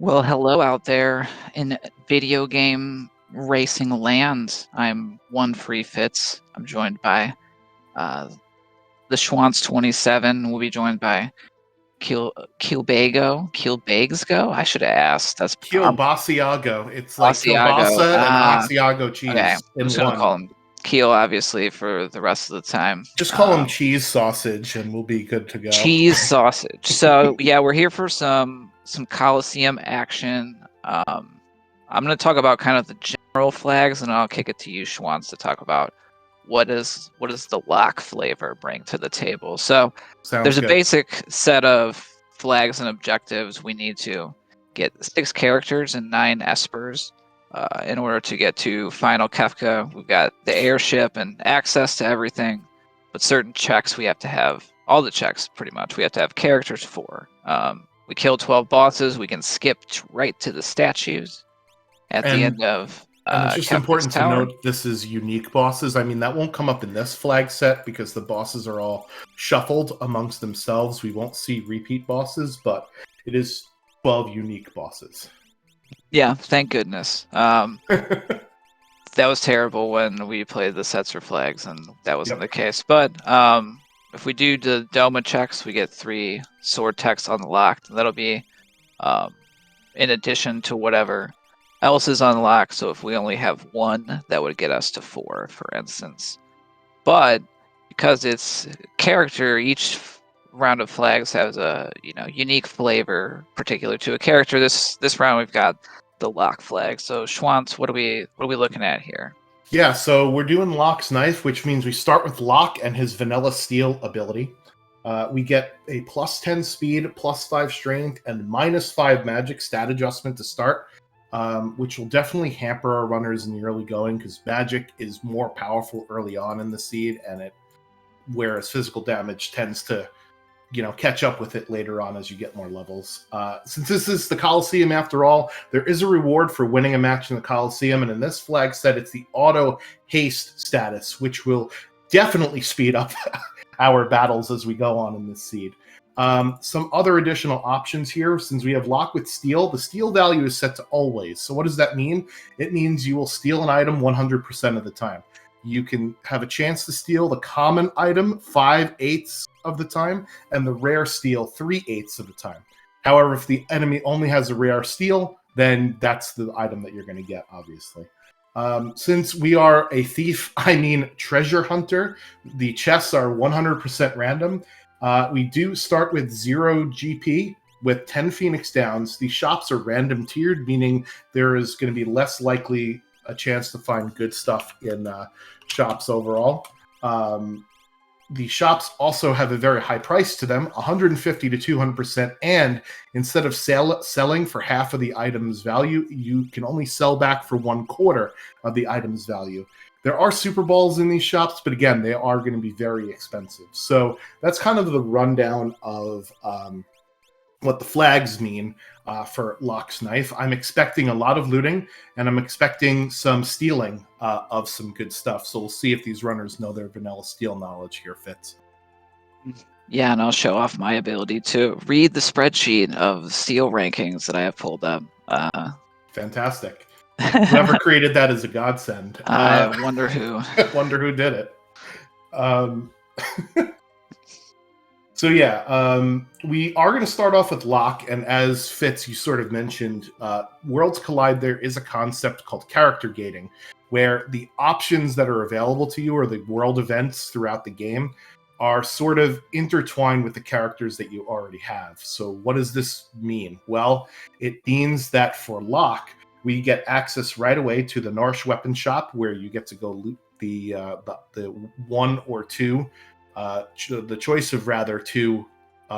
Well, hello out there in video game racing land. I'm one free Fitz. I'm joined by uh, the Schwantz 27. We'll be joined by Kilbagsgo. I should have asked. That's Kielbasiago. It's like Asiago. kielbasa and Asiago Okay. cheese I'm in just gonna one. call him Keel, obviously, for the rest of the time. Just call him cheese sausage and we'll be good to go. Cheese sausage. So yeah, we're here for some Coliseum action. I'm going to talk about kind of the general flags, and I'll kick it to you, Schwantz, to talk about what does the lock flavor bring to the table. So there's a basic set of flags and objectives. We need to get 6 characters and 9 espers in order to get to Final Kefka. We've got the airship and access to everything, but certain checks we have to have. All the checks, pretty much, we have to have characters for. We kill 12 bosses. We can skip right to the statues at the end of and it's just Kefka's important Tower. to note this is unique bosses. I mean, that won't come up in this flag set because the bosses are all shuffled amongst themselves. We won't see repeat bosses, but it is 12 unique bosses. Yeah, thank goodness. That was terrible when we played the sets for flags, and that wasn't the case. But if we do the Doma checks, we get 3 sword techs unlocked. That'll be in addition to whatever else is unlocked. So if we only have 1, that would get us to 4, for instance. But because it's character, each round of flags has a unique flavor particular to a character. This round we've got the lock flag. So Schwantz, what are we looking at here? Yeah, so we're doing Locke's Knife, which means we start with Locke and his Vanilla Steel ability. We get a plus 10 speed, plus 5 strength, and minus 5 magic stat adjustment to start, which will definitely hamper our runners in the early going because magic is more powerful early on in the seed, and whereas physical damage tends to catch up with it later on as you get more levels. Since this is the Coliseum after all, there is a reward for winning a match in the Coliseum, and in this flag set, it's the auto haste status, which will definitely speed up our battles as we go on in this seed. Some other additional options here, since we have Lock with Steal, the steal value is set to always. So what does that mean? It means you will steal an item 100% of the time. You can have a chance to steal the common item 5/8 of the time, and the rare steal 3/8 of the time. However, if the enemy only has a rare steal, then that's the item that you're going to get, obviously. Since we are a thief, treasure hunter, the chests are 100% random. We do start with 0 GP with 10 Phoenix Downs. The shops are random tiered, meaning there is going to be less likely a chance to find good stuff in shops overall. The shops also have a very high price to them, 150 to 200%, and instead of selling for half of the item's value, you can only sell back for 1/4 of the item's value. There are Super Balls in these shops, but again, they are going to be very expensive. So that's kind of the rundown of what the flags mean for Locke's Knife. I'm expecting a lot of looting, and I'm expecting some stealing of some good stuff. So we'll see if these runners know their Vanilla Steel knowledge here, Fitz. Yeah, and I'll show off my ability to read the spreadsheet of steel rankings that I have pulled up. Fantastic. Whoever created that is a godsend. I wonder who. Wonder who did it. So yeah, we are going to start off with Locke, and as Fitz, you sort of mentioned, Worlds Collide, there is a concept called character gating, where the options that are available to you or the world events throughout the game are sort of intertwined with the characters that you already have. So what does this mean? Well, it means that for Locke, we get access right away to the Norsh Weapon Shop, where you get to go loot the 1 or 2 the choice of rather 2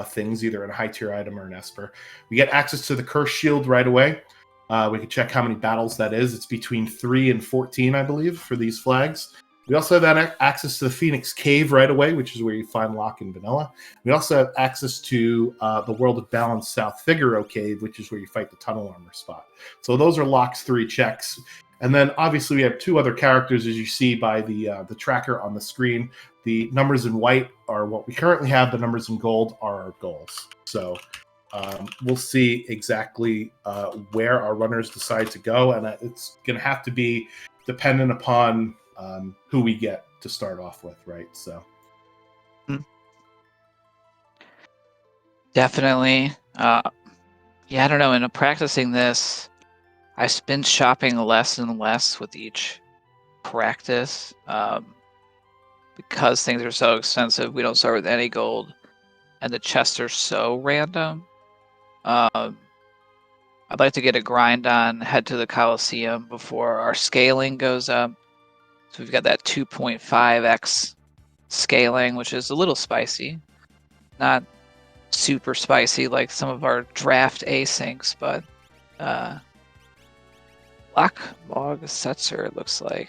things, either a high tier item or an Esper. We get access to the Curse Shield right away. We can check how many battles that is. It's between 3 and 14, I believe, for these flags. We also have access to the Phoenix Cave right away, which is where you find Locke and Vanilla. We also have access to the World of Balance South Figaro Cave, which is where you fight the Tunnel Armor spot. So those are Locke's 3 checks. And then obviously we have 2 other characters, as you see by the tracker on the screen. The numbers in white are what we currently have. The numbers in gold are our goals. So we'll see exactly where our runners decide to go, and it's going to have to be dependent upon who we get to start off with, right? So, definitely. Yeah, I don't know. In practicing this, I've been shopping less and less with each practice because things are so expensive. We don't start with any gold, and the chests are so random. I'd like to get a grind on, head to the Coliseum before our scaling goes up. So we've got that 2.5x scaling, which is a little spicy. Not super spicy like some of our draft asyncs, but Lock, Mog, Setzer, it looks like.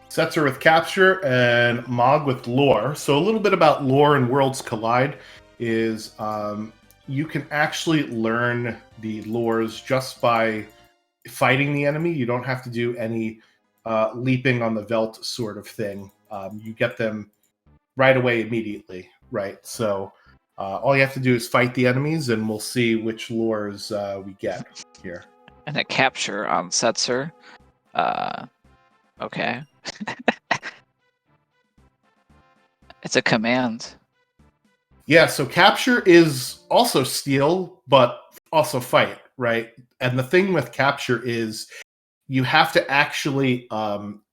Setzer with Capture and Mog with Lore. So a little bit about Lore and Worlds Collide is you can actually learn the lores just by fighting the enemy. You don't have to do any leaping on the Velt sort of thing. You get them right away immediately, right? So all you have to do is fight the enemies, and we'll see which lures we get here. And a Capture on Setzer. Okay. It's a command. Yeah, so Capture is also steal, but also fight, right? And the thing with Capture is you have to actually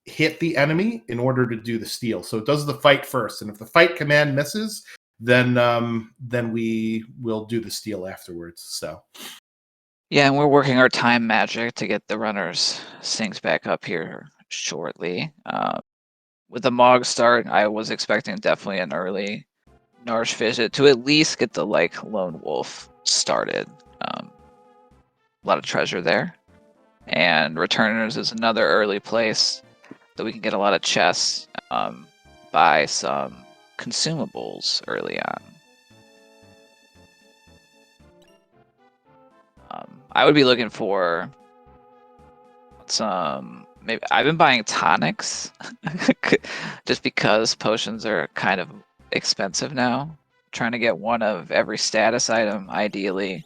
hit the enemy in order to do the steal. So it does the fight first, and if the fight command misses, then we will do the steal afterwards. So yeah, and we're working our time magic to get the runners syncs back up here shortly. With the Mog start, I was expecting definitely an early Narsh visit to at least get the Lone Wolf started. A lot of treasure there. And Returners is another early place that we can get a lot of chests, buy some consumables early on. I would be looking for some, maybe I've been buying tonics just because potions are kind of expensive now. Trying to get one of every status item, ideally.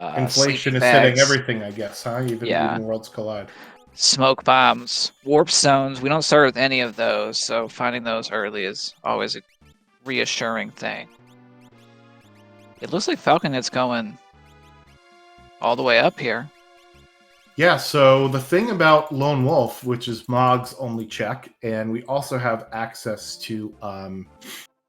inflation is hitting everything, I guess, huh? Even Worlds Collide. Smoke bombs, warp stones. We don't start with any of those, so finding those early is always a reassuring thing. It looks like Falcon Hit's going all the way up here. Yeah, so the thing about Lone Wolf, which is Mog's only check, and we also have access to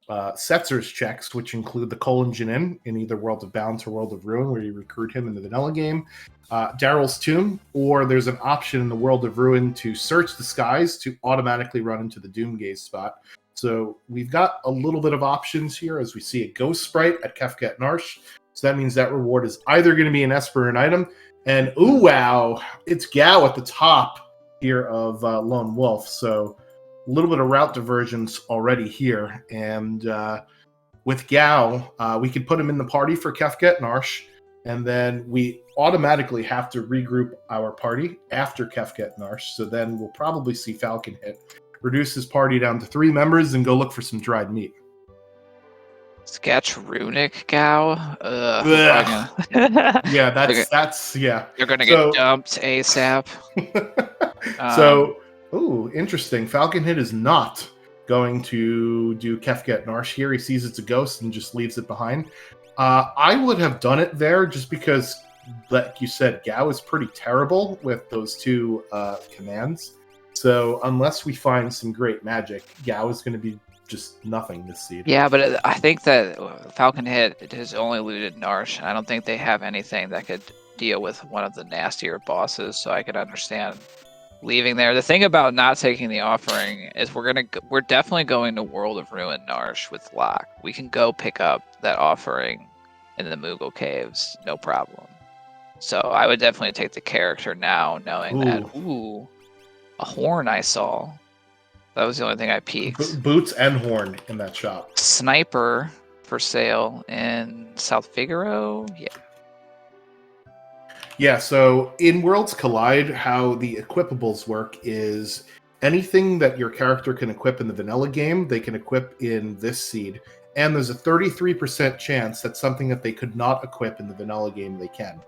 Setzer's checks, which include the Colin Jinin in either World of Balance or World of Ruin, where you recruit him in the vanilla game, Daryl's Tomb, or there's an option in the World of Ruin to search the skies to automatically run into the Doomgaze spot. So we've got a little bit of options here as we see a Ghost Sprite at Kefket Narsh. So that means that reward is either going to be an Esper or an item. And ooh, wow, it's Gao at the top here of Lone Wolf. So a little bit of route divergence already here. And with Gao, we could put him in the party for Kefket Narsh. And then we automatically have to regroup our party after Kefket Narsh. So then we'll probably see Falcon Hit reduce his party down to 3 members and go look for some dried meat. Sketch Runic Gao. Yeah, that's yeah. You're gonna get dumped ASAP. So, interesting. Falcon Hit is not going to do Kefket Narsh here. He sees it's a ghost and just leaves it behind. I would have done it there just because, like you said, Gao is pretty terrible with those 2 commands. So unless we find some great magic, Gao is going to be just nothing this seed. Yeah, but I think that Falcon Hit has only looted Narsh. I don't think they have anything that could deal with one of the nastier bosses, so I could understand leaving there. The thing about not taking the offering is we're definitely going to World of Ruin Narsh with Locke. We can go pick up that offering in the Moogle Caves, no problem. So I would definitely take the character now, knowing that a horn I saw. That was the only thing I peeked. Boots and horn in that shop. Sniper for sale in South Figaro. Yeah. Yeah, so in Worlds Collide, how the equipables work is anything that your character can equip in the vanilla game, they can equip in this seed. and there's a 33% chance that something that they could not equip in the vanilla game, they can.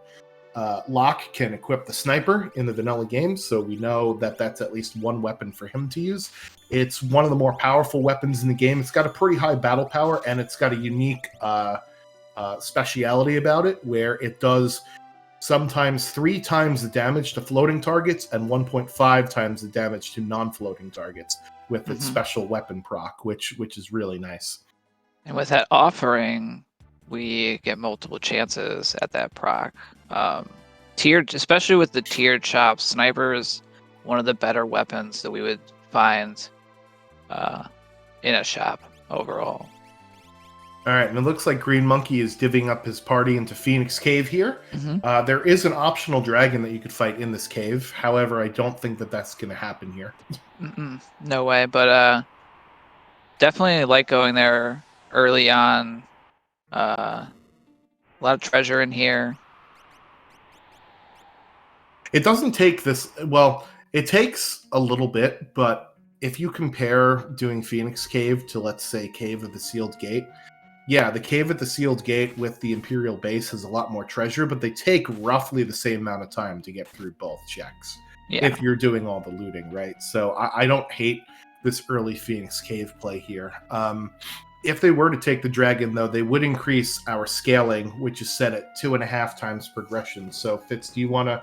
Locke can equip the sniper in the vanilla game, so we know that that's at least one weapon for him to use. It's one of the more powerful weapons in the game. It's got a pretty high battle power, and it's got a unique speciality about it, where it does sometimes 3 times the damage to floating targets and 1.5 times the damage to non-floating targets with its special weapon proc, which is really nice. And with that offering, we get multiple chances at that proc. Tiered, especially with the tiered shop, sniper is one of the better weapons that we would find in a shop overall. All right, and it looks like Green Monkey is divvying up his party into Phoenix Cave here. There is an optional dragon that you could fight in this cave. However, I don't think that that's going to happen here. No way, but definitely like going there early on. A lot of treasure in here. It doesn't take this... Well, it takes a little bit, but if you compare doing Phoenix Cave to, let's say, Cave of the Sealed Gate, yeah, the Cave at the Sealed Gate with the Imperial Base has a lot more treasure, but they take roughly the same amount of time to get through both checks. Yeah. If you're doing all the looting, right? So I don't hate this early Phoenix Cave play here. If they were to take the dragon, though, they would increase our scaling, which is set at 2.5 times progression. So, Fitz, do you want to,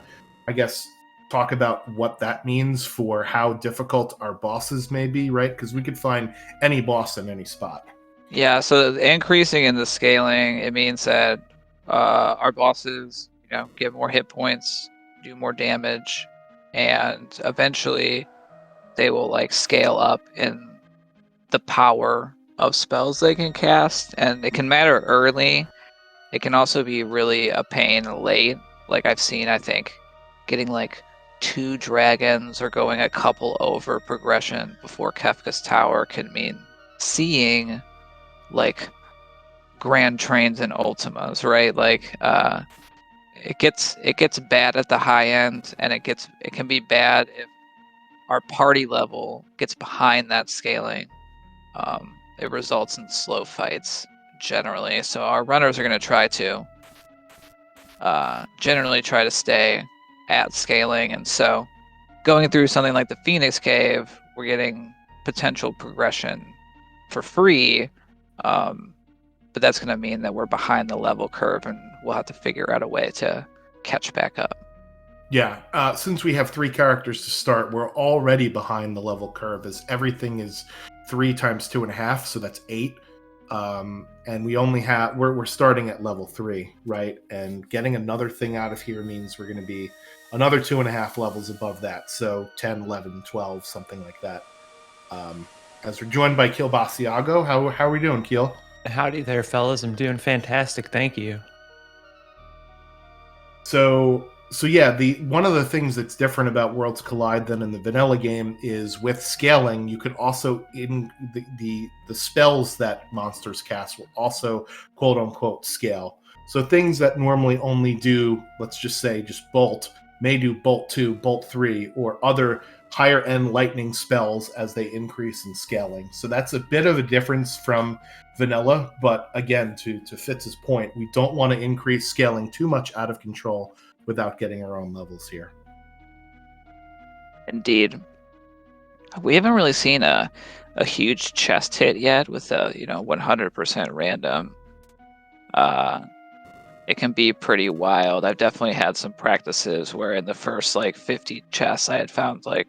I guess, talk about what that means for how difficult our bosses may be, right? Because we could find any boss in any spot. Yeah, so increasing in the scaling, it means that our bosses, get more hit points, do more damage, and eventually they will scale up in the power of spells they can cast, and it can matter early. It can also be really a pain late. Like I've seen, I think, getting 2 dragons or going a couple over progression before Kefka's Tower can mean seeing Grand Trains and Ultimas, right? It gets bad at the high end, and it can be bad if our party level gets behind that scaling. It results in slow fights generally. So our runners are going to try to generally try to stay at scaling, and so going through something like the Phoenix Cave, we're getting potential progression for free. But that's going to mean that we're behind the level curve, and we'll have to figure out a way to catch back up. Yeah, since we have 3 characters to start, we're already behind the level curve, as everything is 3 times 2.5, so that's 8. And we only have we're starting at level 3, right? And getting another thing out of here means we're going to be another 2.5 levels above that, so 10, 11, 12, something like that. As we're joined by Keel Basiago. How are we doing, Keel? Howdy there, fellas. I'm doing fantastic. Thank you. So yeah, one of the things that's different about Worlds Collide than in the vanilla game is with scaling, you could also in the spells that monsters cast will also quote unquote scale. So things that normally only do, let's just say, just bolt, may do bolt 2, bolt 3, or other higher end lightning spells as they increase in scaling. So that's a bit of a difference from vanilla, but again, to Fitz's point, we don't want to increase scaling too much out of control without getting our own levels here. Indeed. We haven't really seen a huge chest hit yet with a 100% random. It can be pretty wild. I've definitely had some practices where in the first 50 chests I had found a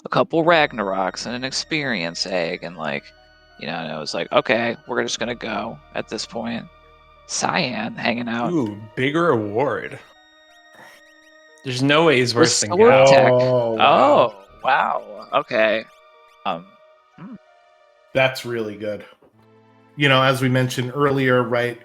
couple Ragnaroks and an experience egg, and and it was okay, we're just gonna go at this point. Cyan hanging out. Ooh, bigger reward. There's no way he's worse than Sword Gal. Tech. Wow. Oh wow. Okay. That's really good. As we mentioned earlier, right?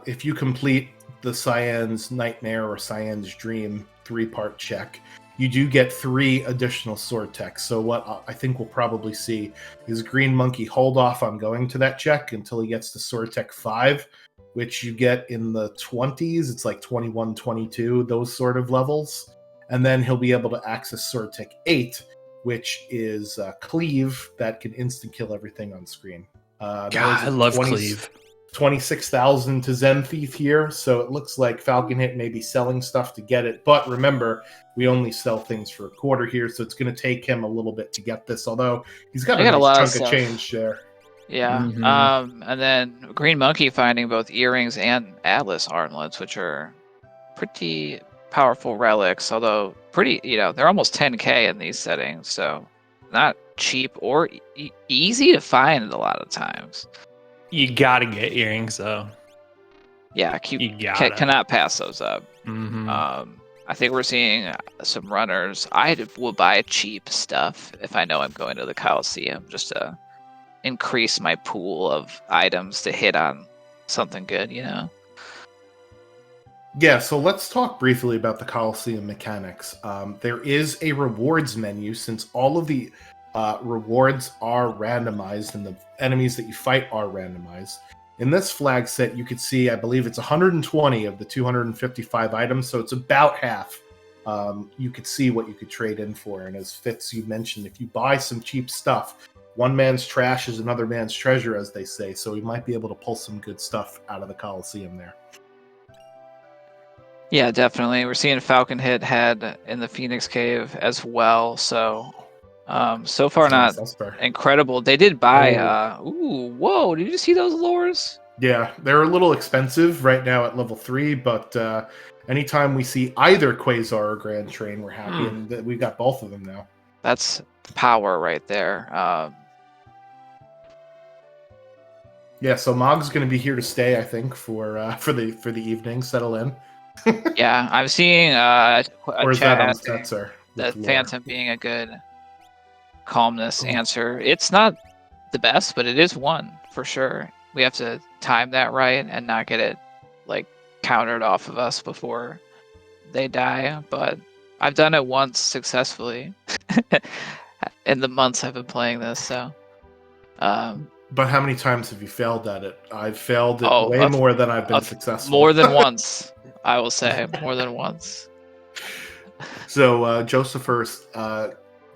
If you complete the Cyan's Nightmare or Cyan's Dream 3-part check, you do get 3 additional sword techs. So what I think we'll probably see is Green Monkey hold off on going to that check until he gets to sword tech 5, which you get in the 20s. It's 21, 22, those sort of levels. And then he'll be able to access sword tech 8, which is Cleave that can instant kill everything on screen. God, I love Cleave. 26,000 to Zen Thief here, so it looks like Falcon Hit may be selling stuff to get it. But remember, we only sell things for a quarter here, so it's going to take him a little bit to get this. Although he's got I a got a nice lot of chunk of stuff. change there. Yeah. Mhm. And then Green Monkey finding both earrings and Atlas armlets, which are pretty powerful relics, although pretty, they're almost 10k in these settings, so not cheap or easy to find a lot of times. You gotta get earrings though. Yeah, You gotta. cannot pass those up. Mm-hmm. I think we're seeing some runners. I will buy cheap stuff if I know I'm going to the Coliseum, just to increase my pool of items to hit on something good, Yeah, so let's talk briefly about the Coliseum mechanics. There is a rewards menu since all of the rewards are randomized and the enemies that you fight are randomized. In this flag set, you could see, I believe it's 120 of the 255 items, so it's about half. You could see what you could trade in for. And as Fitz, you mentioned, if you buy some cheap stuff, one man's trash is another man's treasure, as they say. So we might be able to pull some good stuff out of the Coliseum there. Yeah, definitely. We're seeing Falcon Hit head in the Phoenix Cave as well. So, so far not Nice, incredible. They did buy. Whoa! Did you see those lures? Yeah, they're a little expensive right now at level 3, but anytime we see either Quasar or Grand Train, we're happy, and we've got both of them now. That's power right there. Yeah, so Mog's going to be here to stay, I think, for the evening. Settle in. Yeah, I'm seeing a Or is chat that on asking Setzer? that Phantom being a good calmness answer. It's not the best, but it is one for sure. We have to time that right and not get it like countered off of us before they die. But I've done it once successfully in the months I've been playing this. So, but how many times have you failed at it? I've failed it way more than I've been successful. More than once, I will say. More than once. So Joseph first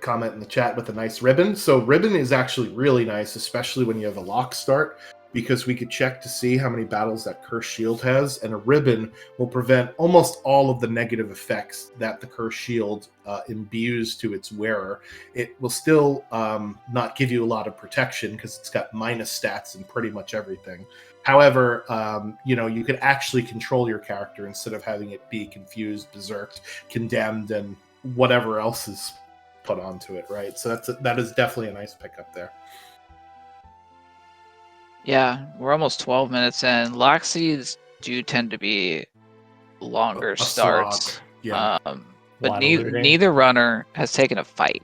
comment in the chat with a nice ribbon. So ribbon is actually really nice, especially when you have a lock start, because we could check to see how many battles that Curse Shield has, and a ribbon will prevent almost all of the negative effects that the Curse Shield imbues to its wearer. It will still not give you a lot of protection because it's got minus stats in pretty much everything. However, you could actually control your character instead of having it be confused, berserked, condemned, and whatever else is put onto it, right? So that is definitely a nice pickup there. Yeah, we're almost 12 minutes in. Lock seeds do tend to be longer starts. Yeah. But neither runner has taken a fight.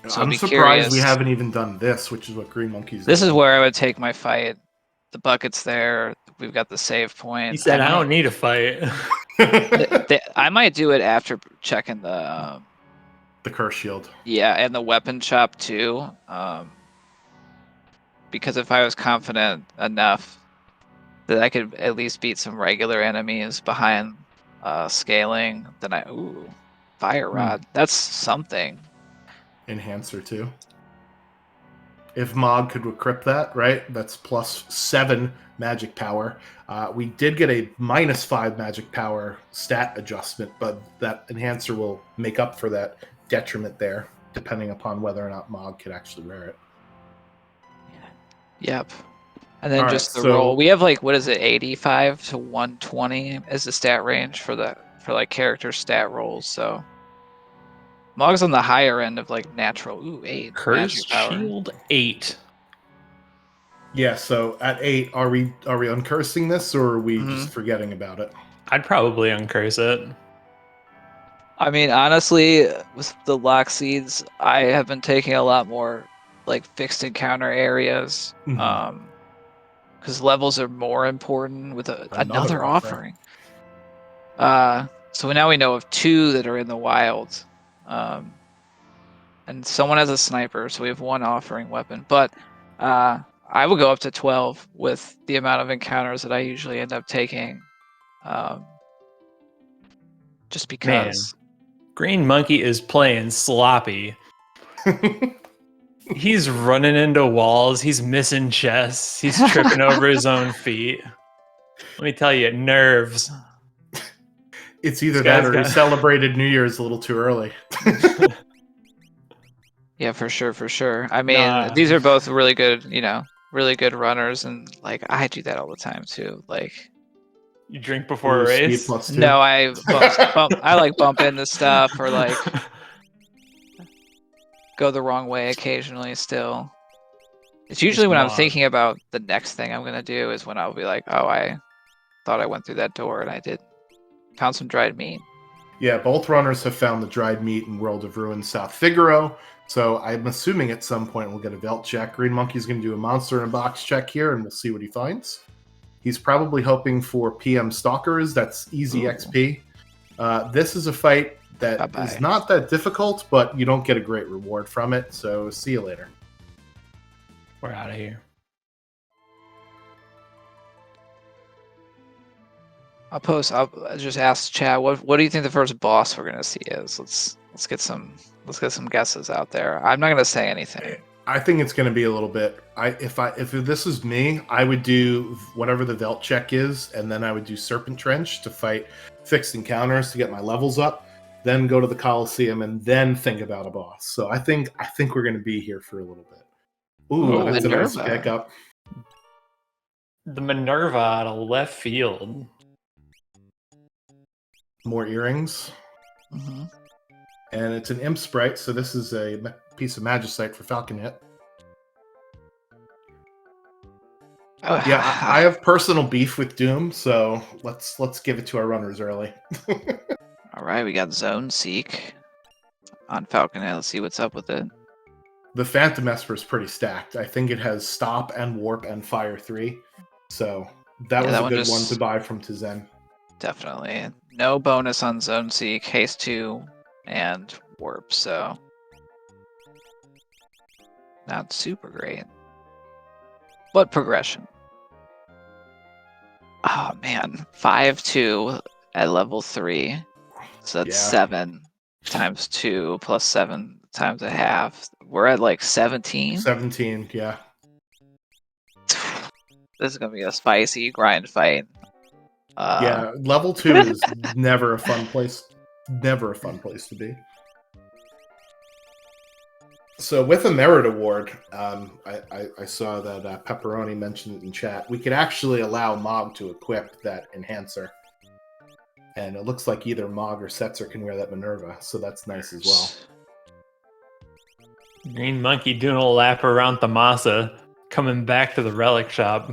So I'm surprised we haven't even done this, which is what Green Monkey's This is where I would take my fight. The bucket's there. We've got the save point. He said, I don't need a fight. I might do it after checking the Curse Shield. Yeah, and the weapon shop too. Because if I was confident enough that I could at least beat some regular enemies behind scaling, then Fire Rod. That's something. Enhancer too. If Mog could equip that, right? That's +7 magic power. We did get a -5 magic power stat adjustment, but that enhancer will make up for that detriment there, depending upon whether or not Mog could actually wear it. Yep. And then just the roll. We have 85 to 120 is the stat range for character stat rolls. So Mog's on the higher end of natural. 8. Curse Shield 8. Yeah, so at 8, are we uncursing this, or are we just forgetting about it? I'd probably uncurse it. I mean, honestly, with the lock seeds, I have been taking a lot more fixed encounter areas, because levels are more important with another offering. So now we know of 2 that are in the wild, and someone has a sniper, so we have 1 offering weapon. But I would go up to 12 with the amount of encounters that I usually end up taking, just because. Man, Green Monkey is playing sloppy. He's running into walls. He's missing chests. He's tripping over his own feet. Let me tell you, nerves. It's either This that guy's or he got- celebrated New Year's a little too early. Yeah, for sure. I mean, Nah. these are both really good, really good runners, and like I do that all the time too. Like, You drink before a Speed race? +2. no, I like bump into stuff or like go the wrong way occasionally. Still, it's usually when I'm mod. thinking about the next thing I'm gonna do is when I'll be like, oh, I thought I went through that door and I found some dried meat. Yeah, both runners have found the dried meat in World of Ruin South Figaro, so I'm assuming at some point we'll get a Velt check. Green Monkey's going to do a monster in a box check here, and we'll see what he finds. He's probably hoping for PM Stalkers. That's easy XP. This is a fight that Bye-bye. is not that difficult, but you don't get a great reward from it, so see you later. We're out of here. I'll just ask Chad, what do you think the first boss we're gonna see is? Let's get some guesses out there. I'm not gonna say anything. I think it's going to be a little bit. If this is me, I would do whatever the Velt check is, and then I would do Serpent Trench to fight fixed encounters to get my levels up. Then go to the Coliseum, and then think about a boss. So I think we're going to be here for a little bit. Ooh, that's a nice Minerva. pickup. The Minerva out of left field. More earrings, Mm-hmm. and it's an Imp Sprite. So this is a piece of Magicite for Falcon Hit. Oh, Yeah, I have personal beef with Doom, so let's give it to our runners early. All right, we got Zone Seek on Falcon. Let's see what's up with it. The Phantom Esper is pretty stacked. I think it has Stop and Warp and Fire 3. So that was that a one good just- one to buy from Tizen. Definitely. No bonus on Zone Seek, Haste 2, and Warp, so not super great. But progression. Oh man, 5-2 at level 3. So that's Yeah. 7 times 2 plus 7 times a half. We're at like 17. 17, yeah. This is gonna be a spicy grind fight. Yeah, level 2 is never a fun place. Never a fun place to be. So with a merit award, I saw that Pepperoni mentioned it in chat. We could actually allow Mog to equip that enhancer. And it looks like either Mog or Setzer can wear that Minerva, so that's nice as well. Green Monkey doing a lap around Thamasa, coming back to the relic shop.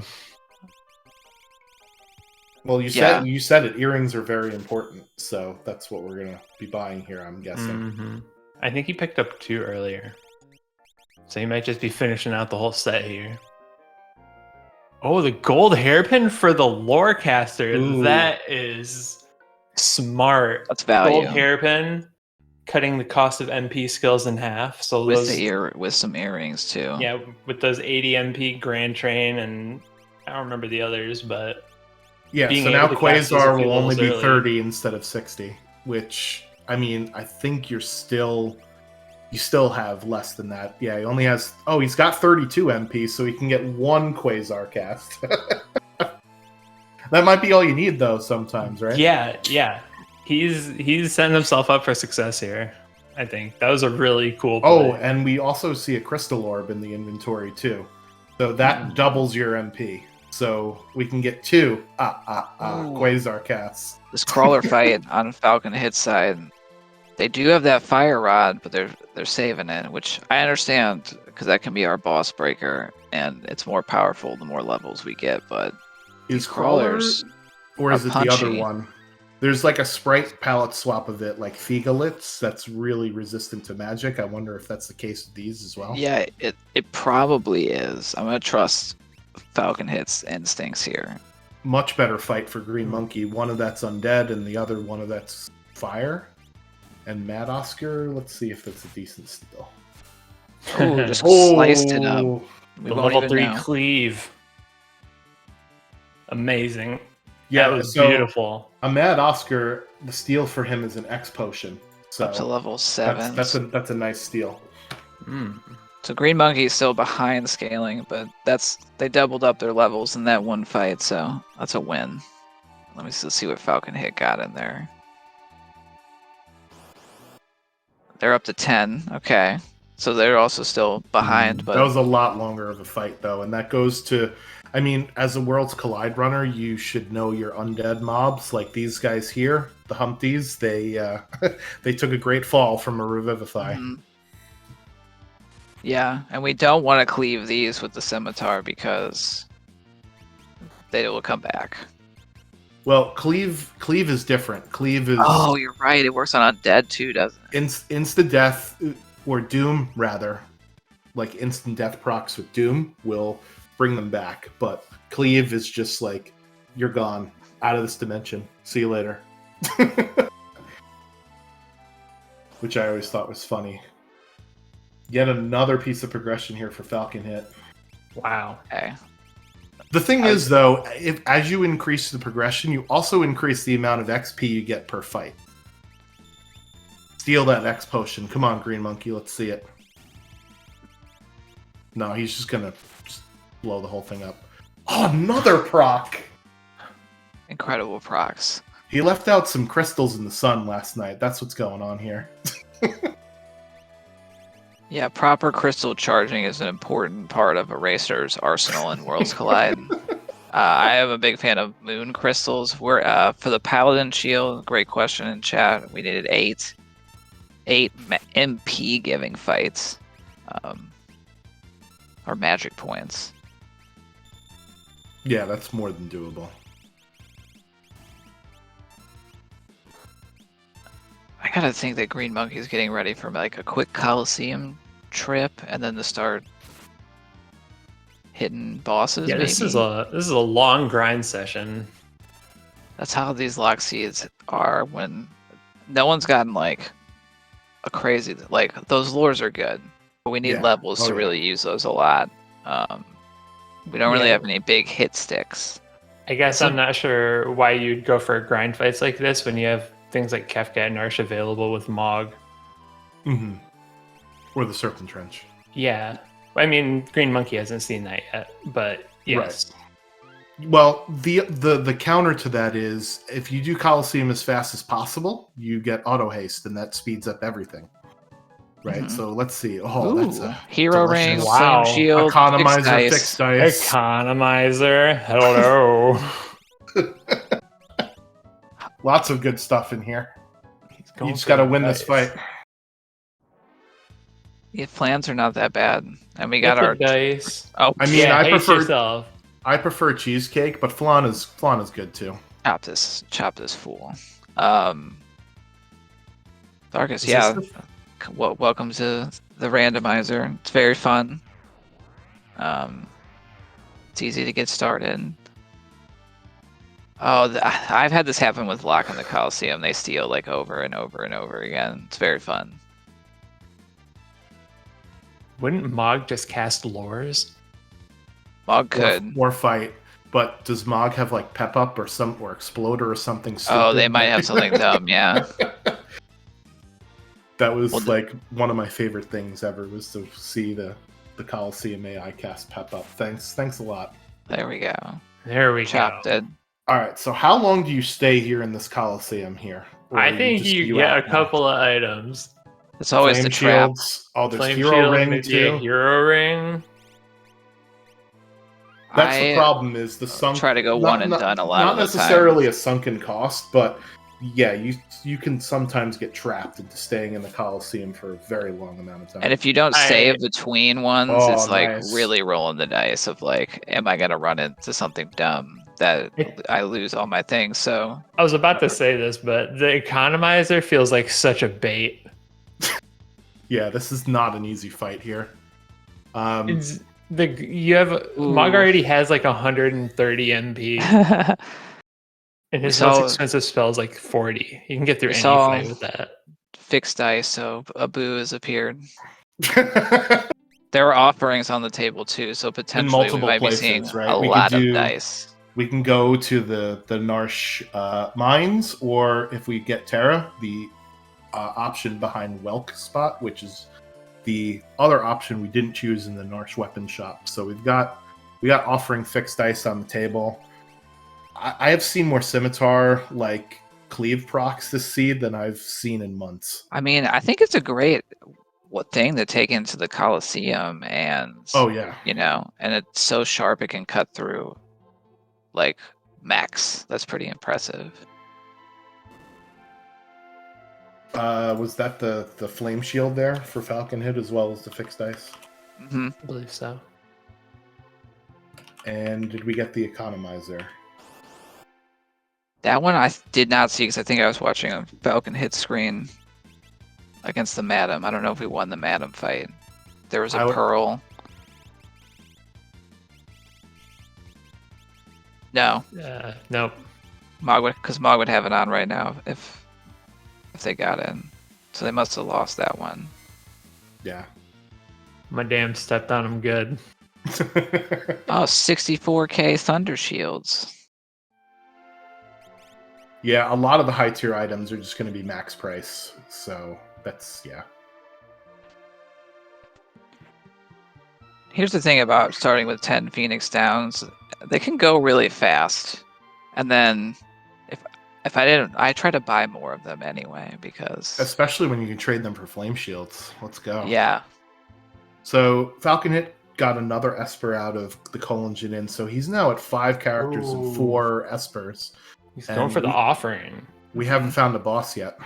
Well, you Yeah. said it. Earrings are very important, so that's what we're gonna be buying here, I'm guessing. Mhm. I think he picked up 2 earlier. So he might just be finishing out the whole set here. Oh, the gold hairpin for the Lorecaster. Ooh. That is smart. That's value. Gold hairpin, cutting the cost of MP skills in half. So with those, with some earrings too. yeah, with those 80 MP Grand Train, and I don't remember the others, but Yeah, being so now able to cast those a Quasar few will only levels be early. 30 instead of 60, which, I mean, I think you still have less than that. Yeah, he only has, he's got 32 MP, so he can get 1 Quasar cast. That might be all you need, though, sometimes, right? yeah. He's setting himself up for success here. I think that was a really cool play. Oh, and we also see a Crystal Orb in the inventory, too. So that doubles your MP. So we can get 2 Quasar casts. This crawler fight on Falcon Hit side, they do have that fire rod, but they're saving it, which I understand because that can be our boss breaker, and it's more powerful the more levels we get. But Is these crawlers, or is are it the other punchy. one? There's like a sprite palette swap of it, like Figalitz, that's really resistant to magic. I wonder if that's the case with these as well. yeah, it probably is. I'm gonna trust Falcon Hit's instincts here. Much better fight for Green Monkey. One of that's undead, and the other one of that's fire. And Mad Oscar, let's see if that's a decent steal. Oh, just sliced it up. Oh, We The won't level even 3 know. cleave. Amazing. yeah, That was so beautiful. a Mad Oscar, the steal for him is an X potion. So Up to level 7. that's a nice steal. Mm. So Green Monkey is still behind scaling, but they doubled up their levels in that one fight, so that's a win. Let me see what Falcon Hit got in there. They're up to 10. Okay. So they're also still behind, but that was a lot longer of a fight, though, and that goes to, I mean, as a Worlds Collide runner, you should know your undead mobs. Like these guys here, the Humpties, they they took a great fall from a Revivify. Yeah, and we don't want to cleave these with the Scimitar because they will come back. Well, cleave is different. Cleave is Oh, you're right. It works on undead too, doesn't it? insta death or doom rather. Like instant death procs with doom will bring them back, but cleave is just like you're gone out of this dimension. See you later. Which I always thought was funny. Yet another piece of progression here for Falcon Hit. Wow. Okay. The thing is, though, as you increase the progression, you also increase the amount of XP you get per fight. Steal that X potion. Come on, Green Monkey, let's see it. No, he's just gonna blow the whole thing up. Oh, another proc! Incredible procs. He left out some crystals in the sun last night. That's what's going on here. Yeah, proper crystal charging is an important part of a racer's arsenal in Worlds Collide. I am a big fan of moon crystals. We're for the Paladin Shield, great question in chat. We needed eight MP giving fights, or magic points. Yeah, that's more than doable. I gotta think that Green Monkey's getting ready for like a quick Coliseum trip, and then to start hitting bosses. Yeah, maybe? this is a long grind session. That's how these lock seeds are when no one's gotten like a crazy like those lures are good, but we need levels to really use those a lot. We don't really have any big hit sticks. I guess I'm not sure why you'd go for grind fights like this when you have things like Kefka and Narsh available with Mog. Mm-hmm. Or the Serpent Trench. Yeah. I mean, Green Monkey hasn't seen that yet, but yes. Right. Well, the counter to that is if you do Coliseum as fast as possible, you get auto haste, and that speeds up everything. Right. Mm-hmm. So let's see. Oh, that's a hero ring, wow. flame shield, economizer, fixed dice. Economizer. Hello. Lots of good stuff in here. You just got to win this fight. Yeah, plans are not that bad, and we got our dice. Oh, I mean, I prefer cheesecake, but flan is good too. Chop this fool. Darkus, welcome to the randomizer. It's very fun. It's easy to get started. Oh, I've had this happen with Lock in the Coliseum. They steal like over and over and over again. It's very fun. Wouldn't Mog just cast lures? Mog could. Or fight. But does Mog have like pep up or exploder or something stupid? Oh, they might have something dumb, yeah. That was like one of my favorite things ever was to see the Coliseum AI cast pep up. Thanks a lot. There we go. Chopped it. All right, so how long do you stay here in this Coliseum here? I think you get a couple of items. It's always flame the trap. Shields. Oh, there's flame hero shield, ring too. Hero ring. That's the problem is the sunk. Try to go one and done a lot Not of the necessarily time. a sunken cost, but yeah, you can sometimes get trapped into staying in the Coliseum for a very long amount of time. And if you don't save between ones, it's like nice. really rolling the dice of like, am I gonna run into something dumb that I lose all my things? So I was about to say this, but the economizer feels like such a bait. Yeah, this is not an easy fight here. Mog already has like 130 MP. And his most expensive spell is like 40. You can get through any fight with that. Fixed dice, so Abu has appeared. There are offerings on the table too, so potentially we might be seeing a lot of dice. We can go to the Narsh mines, or if we get Terra, the option behind Welk spot, which is the other option we didn't choose in the Narsh weapon shop. So we got offering fixed dice on the table. I have seen more scimitar like cleave procs this seed than I've seen in months. I mean, I think it's a great thing to take into the Coliseum, and Oh yeah, and it's so sharp it can cut through like mechs. That's pretty impressive. Was that the flame shield there for Falcon Hit as well as the fixed dice? Mm-hmm. I believe so. And did we get the economizer? That one I did not see because I think I was watching a Falcon Hit screen against the Madam. I don't know if we won the Madam fight. There was a Pearl. No. Nope. Because Mog would have it on right now if they got in. So they must have lost that one. Yeah. My damn stepped on him good. Oh, 64k Thunder Shields. Yeah, a lot of the high tier items are just going to be max price. So that's, yeah. Here's the thing about starting with 10 Phoenix Downs. They can go really fast. And then if I try to buy more of them anyway because... Especially when you can trade them for flame shields. Let's go. Yeah. So Falcon Hit got another Esper out of the Colon Jinin, so he's now at 5 characters and 4 Espers. He's going for the offering. We haven't found a boss yet.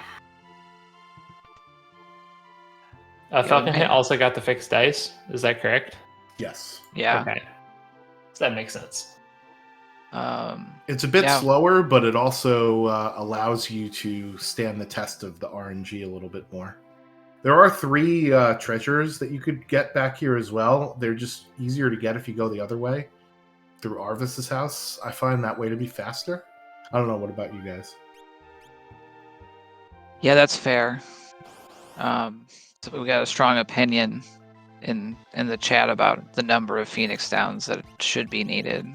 Falcon Hit also got the fixed dice. Is that correct? Yes. Yeah. Okay. So that makes sense. It's a bit slower, but it also allows you to stand the test of the RNG a little bit more. There are 3 treasures that you could get back here as well. They're just easier to get if you go the other way through Arvis's house. I find that way to be faster. I don't know. What about you guys? Yeah, that's fair. So we got a strong opinion in the chat about the number of Phoenix Downs that should be needed,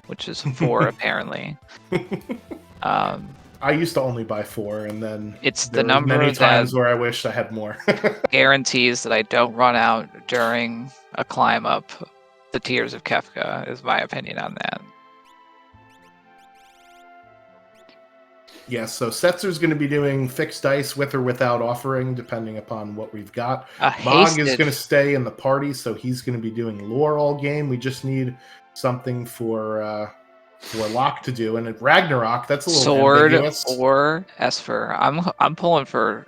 which is 4 apparently. I used to only buy 4, and then it's there the were number many times that where I wished I had more. guarantees that I don't run out during a climb up the tiers of Kefka, is my opinion on that. Yeah, so Setzer's going to be doing fixed dice with or without offering, depending upon what we've got. Mog is going to stay in the party, so he's going to be doing lore all game. We just need something for Locke to do, and at Ragnarok, that's a little Sword ambiguous. Or Esper. I'm pulling for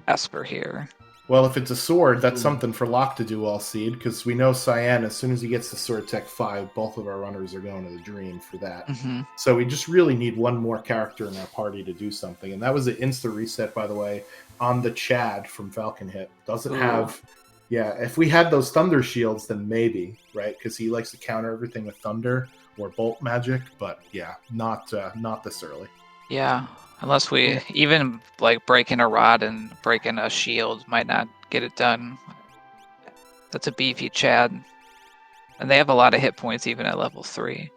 Esper here. Well, if it's a sword, that's something for Locke to do all seed, because we know Cyan, as soon as he gets to Sword Tech 5, both of our runners are going to the Dream for that. Mm-hmm. So we just really need one more character in our party to do something. And that was an insta reset, by the way, on the Chad from Falcon Hit. Doesn't have... Yeah, if we had those Thunder Shields, then maybe, right? Because he likes to counter everything with Thunder or Bolt Magic. But yeah, not this early. Yeah. Unless we even like breaking a rod and breaking a shield might not get it done. That's a beefy Chad. And they have a lot of hit points even at level 3.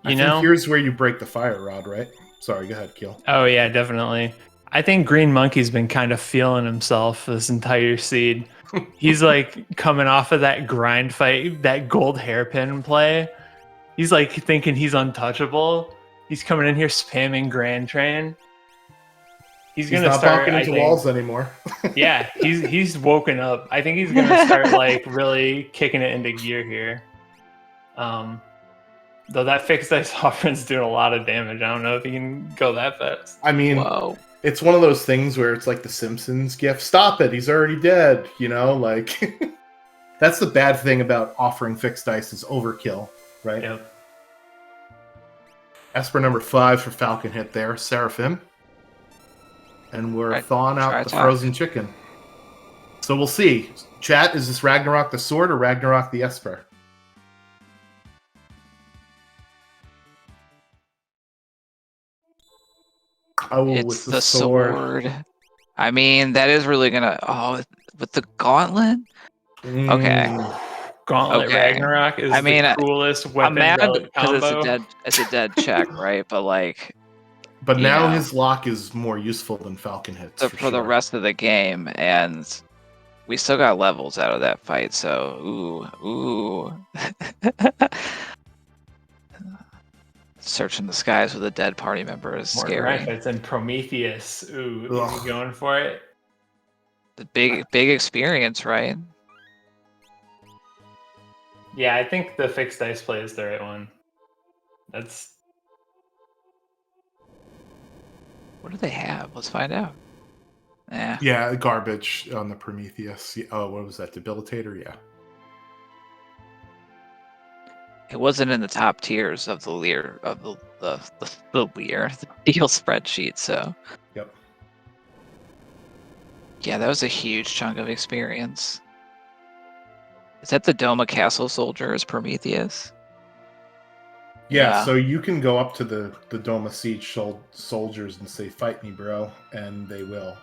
I think here's where you break the fire rod, right? Sorry, go ahead, Keel. Oh yeah, definitely. I think Green Monkey's been kind of feeling himself this entire seed. He's like coming off of that grind fight, that gold hairpin play. He's like thinking he's untouchable. He's coming in here spamming Grand Train. He's gonna not start bumping into walls anymore. Yeah, he's woken up. I think he's gonna start like really kicking it into gear here. Though that fixed dice offering's doing a lot of damage. I don't know if he can go that fast. I mean, whoa. It's one of those things where it's like the Simpsons gif. Stop it! He's already dead. Like that's the bad thing about offering fixed dice is overkill, right? Yep. Esper number 5 for Falcon Hit there, Seraphim. And we're thawing out the frozen chicken. So we'll see. Chat, is this Ragnarok the sword or Ragnarok the Esper? Oh, it's the sword. I mean, that is really gonna... Oh, with the gauntlet? Okay. Gauntlet Ragnarok is the coolest weapon. I'm mad because it's a dead check, right? But like, but now his lock is more useful than Falcon Hits for the rest of the game, and we still got levels out of that fight, so ooh. Searching the skies with a dead party member is More scary. grind fights and Prometheus. Ooh, Ugh. is he going for it? The big experience, right? Yeah, I think the fixed dice play is the right one. That's What do they have? Let's find out. Yeah, garbage on the Prometheus. Oh, what was that? Debilitator? Yeah. It wasn't in the top tiers of the Lear of the Lear the deal spreadsheet, so Yep. yeah, that was a huge chunk of experience. Is that the Doma Castle soldiers, Prometheus? Yeah, so you can go up to the Doma Siege soldiers and say, "Fight me, bro," and they will,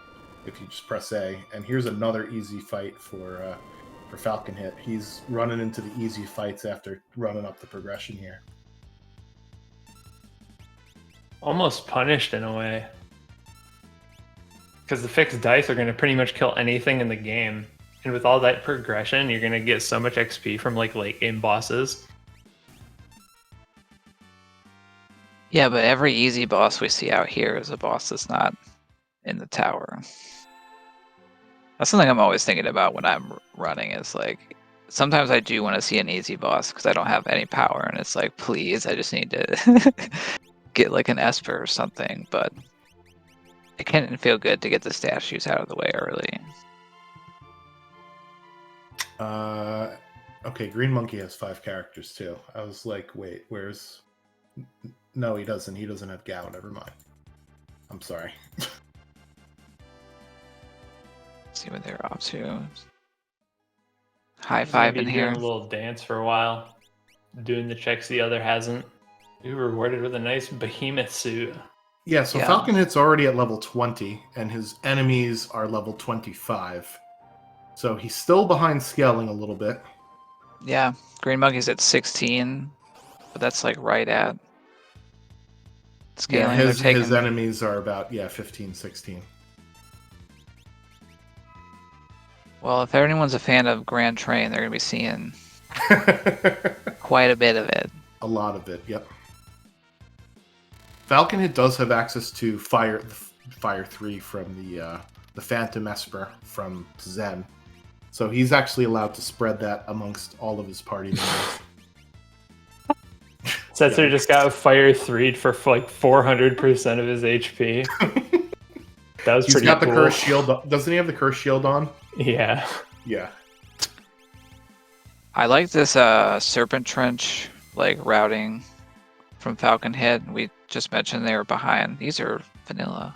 if you just press A. And here's another easy fight for Falcon Hit. He's running into the easy fights after running up the progression here. almost punished in a way. Because the fixed dice are going to pretty much kill anything in the game. And with all that progression, you're going to get so much XP from like late game bosses. Yeah, but every easy boss we see out here is a boss that's not in the tower. That's something I'm always thinking about when I'm running is like, sometimes I do want to see an easy boss because I don't have any power and it's like, please, I just need to get like an Esper or something, but it can feel good to get the statues out of the way early. Okay, Green Monkey has 5 characters too. I was like, wait, where's... No, he doesn't. He doesn't have Gao. Never mind. I'm sorry. See what they're up to. High He's gonna five be in doing here. a little dance for a while. Doing the checks the other hasn't. You were rewarded with a nice behemoth suit. Yeah, so Yeah. Falcon Hit's already at level 20, and his enemies are level 25. So he's still behind scaling a little bit. Yeah, Green Monkey's at 16, but that's like right at scaling. Yeah, They're taking... his enemies are about, 15, 16. Well, if anyone's a fan of Grand Train, they're going to be seeing quite a bit of it. A lot of it, yep. Falcon Hit does have access to Fire 3 from the Phantom Esper from Zen. So he's actually allowed to spread that amongst all of his party members. Setzer just got Fire 3'd for like 400% of his HP. That was He's pretty got cool. the Curse Shield. Doesn't he have the Curse Shield on? Yeah. Yeah. I like this Serpent Trench like routing from Falcon Hit. We just mentioned they were behind. These are vanilla.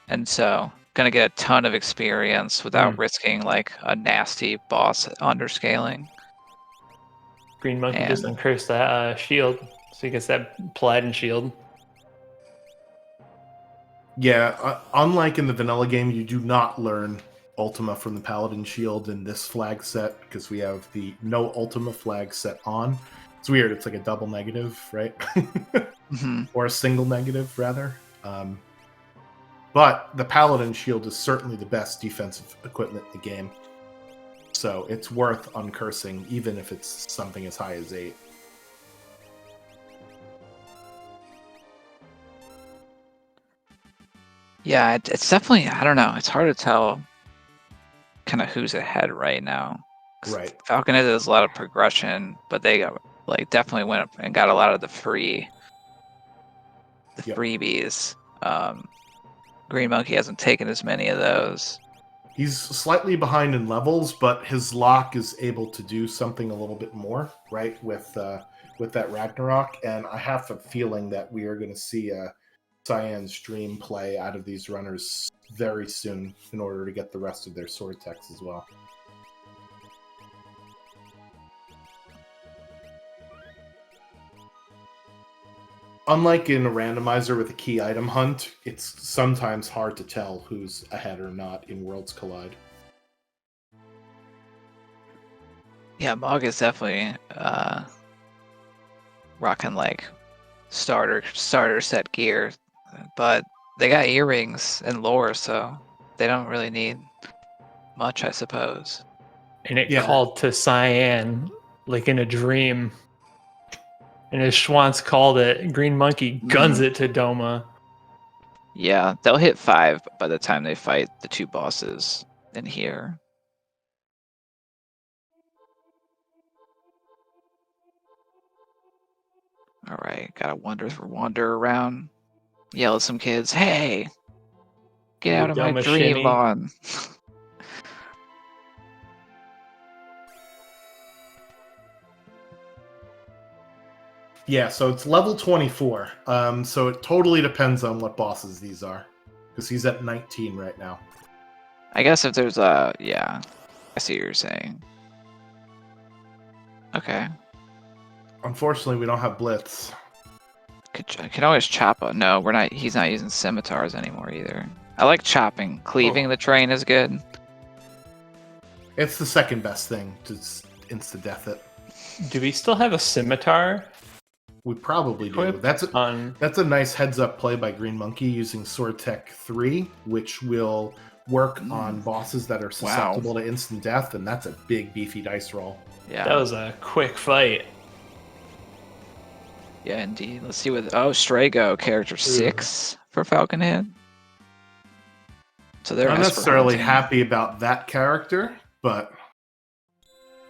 And so gonna get a ton of experience without risking like a nasty boss underscaling. Green Monkey And- just uncursed that shield. So he gets that Plaid shield. Yeah, unlike in the vanilla game, you do not learn Ultima from the Paladin Shield in this flag set because we have the no Ultima flag set on. It's weird. It's like a double negative, right? Mhm. Or a single negative, rather. But the Paladin Shield is certainly the best defensive equipment in the game. So it's worth uncursing, even if it's something as high as 8. Yeah, it's definitely, I don't know, it's hard to tell kind of who's ahead right now. 'Cause Right. Falcon Head has a lot of progression, but they got like definitely went up and got a lot of the Yep. freebies. Green Monkey hasn't taken as many of those. He's slightly behind in levels, but his lock is able to do something a little bit more, right? With that Ragnarok, and I have a feeling that we are going to see a Cyan's Dream play out of these runners very soon in order to get the rest of their sword techs as well. Unlike in a randomizer with a key item hunt, it's sometimes hard to tell who's ahead or not in Worlds Collide. Yeah, Mog is definitely rocking like starter set gear, but they got earrings and lore, so they don't really need much, I suppose. And it Yeah. called to Cyan like in a dream. And as Schwantz called it, Green Monkey guns it to Doma. Yeah, they'll hit 5 by the time they fight the 2 bosses in here. All right, gotta wander around, yell at some kids. Hey, get out of my Doma dream shimmy. lawn. Yeah, so it's level 24. So it totally depends on what bosses these are, because he's at 19 right now. I guess if there's yeah, I see what you're saying. Okay, Unfortunately, we don't have Blitz. can always chop. No, we're not. He's not using scimitars anymore either. I like chopping. Cleaving the train is good. It's the second best thing to insta-death it. Do we still have a scimitar? We probably do. Equipped That's a nice heads-up play by Green Monkey using Sword Tech 3, which will work on bosses that are susceptible to instant death, and that's a big, beefy dice roll. Yeah, That was a quick fight. yeah, indeed. Let's see what. Oh, Strago, character 6 for Falcon Head. So they're not esper necessarily hunting. happy about that character, but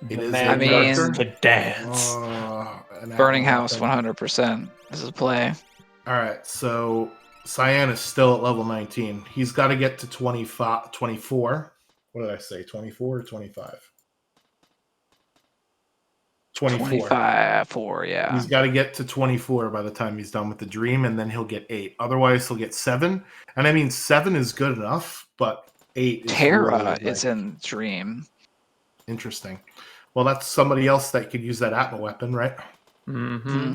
it is a man character. loves to dance. An Burning Apple House, weapon. 100%. This is a play. All right, so Cyan is still at level 19. He's got to get to 24. What did I say? 24 or 25? 24. 25, 4, yeah. He's got to get to 24 by the time he's done with the dream, and then he'll get 8. Otherwise, he'll get 7. And I mean, 7 is good enough, but 8 is Terra really, is in Dream. interesting. Well, that's somebody else that could use that Atma weapon, right? Mm-hmm.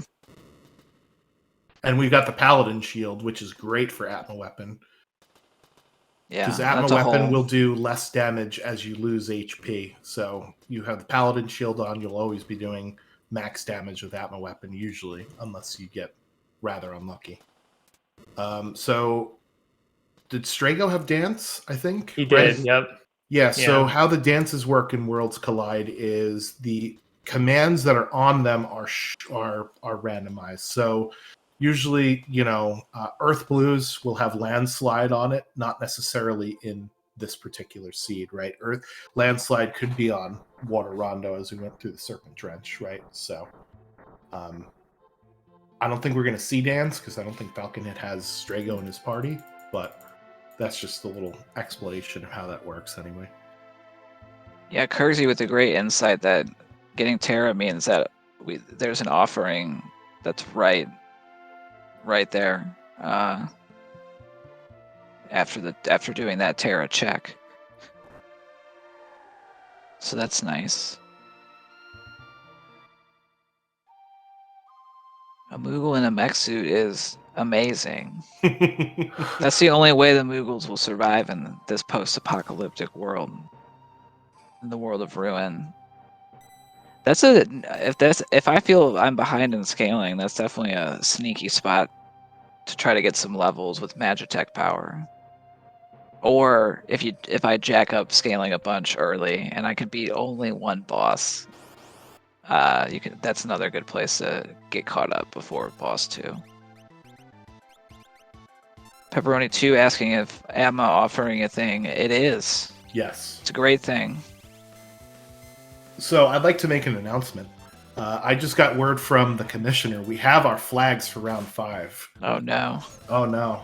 And we've got the Paladin Shield, which is great for Atma weapon. Yeah, Because Atma that's a weapon whole- will do less damage as you lose HP. So you have the Paladin Shield on, you'll always be doing max damage with Atma weapon, usually, unless you get rather unlucky. So did Strago have dance, I think? He did, yep. Yeah, so Yeah. how the dances work in Worlds Collide is the commands that are on them are randomized. So usually, Earth Blues will have Landslide on it, not necessarily in this particular seed, right? Landslide could be on Water Rondo as we went through the Serpent Trench, right? So I don't think we're going to see dance because I don't think Falconhead has Strago in his party, but that's just a little explanation of how that works anyway. Yeah, Kersey with the great insight that getting Terra means that there's an offering that's right there after doing that Terra check. So that's nice. A Moogle in a mech suit is amazing. That's the only way the Moogles will survive in this post-apocalyptic world. In the world of ruin. If I feel I'm behind in scaling, that's definitely a sneaky spot to try to get some levels with Magitech power. Or if I jack up scaling a bunch early and I could beat only one boss, that's another good place to get caught up before boss 2. Pepperoni 2 asking if Atma offering a thing. It is. Yes. It's a great thing. So I'd like to make an announcement. I just got word from the commissioner. We have our flags for round 5. Oh no. Oh no.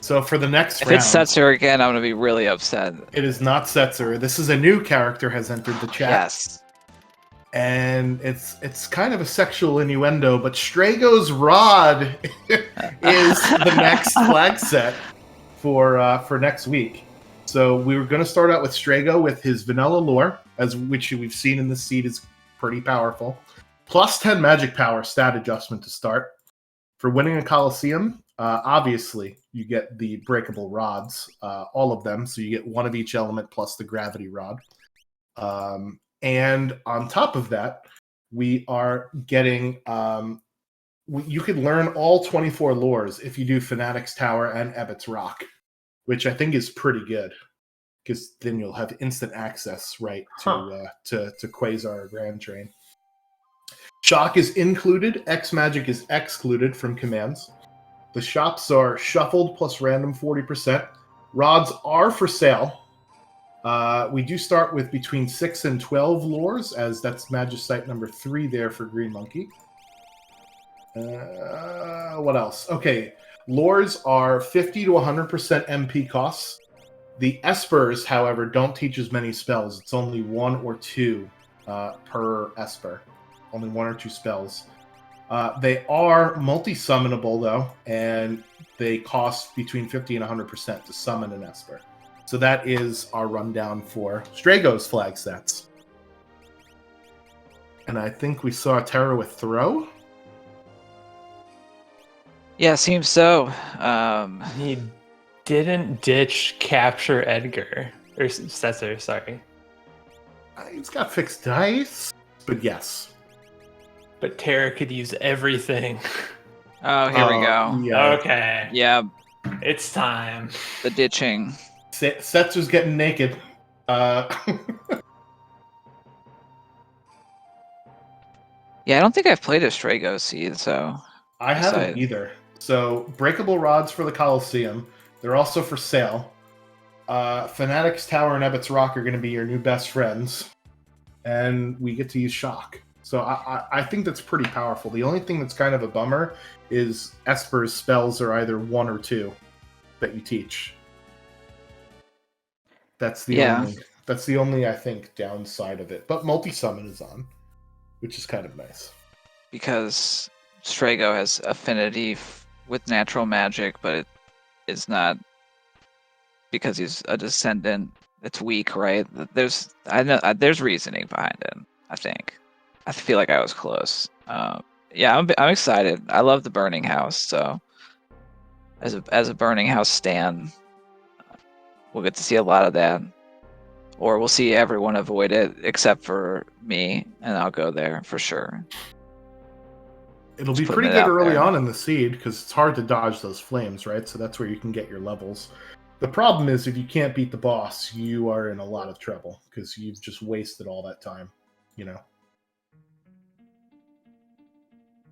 So for the next If round, it's Setzer again, I'm gonna be really upset. it is not Setzer. This is a new character has entered the chat. Yes. And it's kind of a sexual innuendo, but Strago's rod is the next flag set for next week. So we were going to start out with Strago with his vanilla lore, which we've seen in this seed is pretty powerful. Plus 10 magic power stat adjustment to start. For winning a Coliseum, obviously you get the breakable rods, all of them. So you get one of each element plus the gravity rod. And on top of that, we are getting you could learn all 24 lores if you do Fanatic's Tower and Ebbets Rock. which I think is pretty good because then you'll have instant access right to Quasar Grand Train. Shock is included. X Magic is excluded from commands. The shops are shuffled plus random 40%. Rods are for sale. We do start with between 6 and 12 lures, as that's Magicite number 3 there for Green Monkey. What else? Okay, lures are 50 to 100% MP costs. The Espers, however, don't teach as many spells. It's only 1 or 2 per Esper. Only 1 or 2 spells. They are multi-summonable, though, and they cost between 50 and 100% to summon an Esper. So that is our rundown for Strago's flag sets. And I think we saw Terra with Throw. Yeah, seems so. He didn't ditch Capture Edgar. Or Setzer, sorry. He's got fixed dice, but yes. But Terra could use everything. Oh, here we go. Yeah. Okay. Yeah, It's time. the ditching. Setzer's getting naked. Yeah, I don't think I've played a Strago Seed, so... I haven't either. So, breakable rods for the Coliseum. They're also for sale. Fanatic's Tower and Ebbett's Rock are going to be your new best friends. And we get to use Shock. So I think that's pretty powerful. The only thing that's kind of a bummer is Esper's spells are either 1 or 2 that you teach. That's the only I think downside of it. But multi-summon is on, which is kind of nice. Because Strago has affinity with natural magic, but it is not because he's a descendant. It's weak, right? There's reasoning behind it. I think. I feel like I was close. Yeah, I'm excited. I love the Burning House. So, as a Burning House stan, we'll get to see a lot of that, or we'll see everyone avoid it except for me, and I'll go there for sure. It'll be pretty good early on in the seed because it's hard to dodge those flames, right? So that's where you can get your levels. The problem is if you can't beat the boss, you are in a lot of trouble because you've just wasted all that time, you know.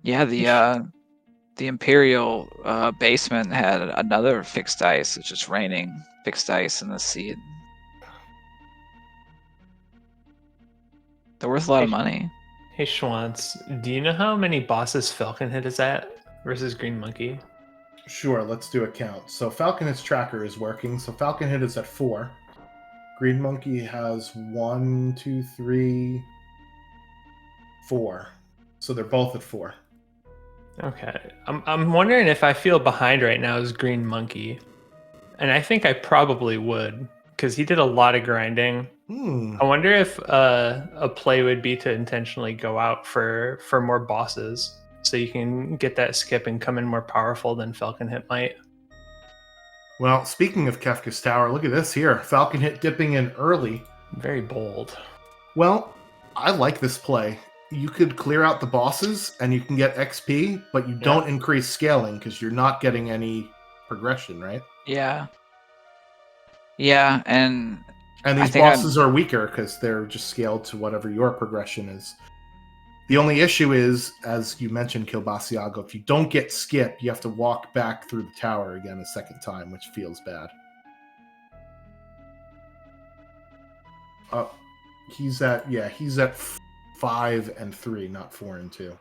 Yeah, the Imperial basement had another fixed dice. It's just raining fixed dice in the seed. They're worth a lot of money. Hey Schwantz, do you know how many bosses Falconhead is at versus Green Monkey? Sure, let's do a count. So Falconhead's tracker is working. So Falconhead is at 4. Green Monkey has 1, 2, 3, 4. So they're both at 4. Okay. I'm wondering if I feel behind right now as Green Monkey. And I think I probably would, because he did a lot of grinding. I wonder if a play would be to intentionally go out for more bosses, so you can get that skip and come in more powerful than Falconhead might. Well, speaking of Kefka's Tower, look at this here. Falconhead dipping in early. Very bold. Well, I like this play. You could clear out the bosses and you can get XP, but you don't increase scaling because you're not getting any progression, right? Yeah. Yeah, and these bosses are weaker because they're just scaled to whatever your progression is. The only issue is, as you mentioned, Kilbasiago, if you don't get skip, you have to walk back through the tower again a second time, which feels bad. He's at 5 and 3, not 4 and 2.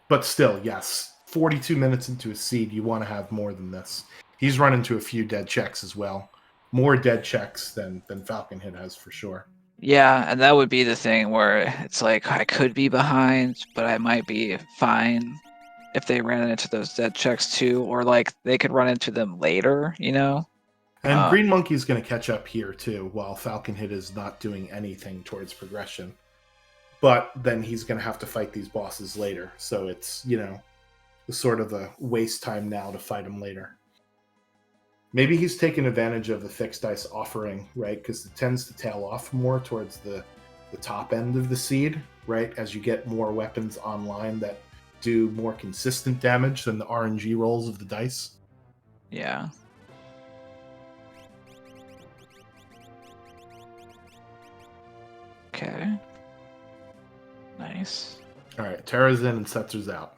But still, yes, 42 minutes into a seed, you want to have more than this. He's run into a few dead checks as well. More dead checks than Falconhead has for sure. Yeah, and that would be the thing where it's like I could be behind, but I might be fine if they ran into those dead checks too, or like they could run into them later, you know? And Green Monkey's going to catch up here too, while Falconhead is not doing anything towards progression. But then he's going to have to fight these bosses later, so it's, you know, sort of a waste time now to fight them later. Maybe he's taken advantage of the fixed dice offering, right? Because it tends to tail off more towards the top end of the seed, right? As you get more weapons online that do more consistent damage than the RNG rolls of the dice. Yeah. Okay. Nice. All right, Tara's in and Setzer's out.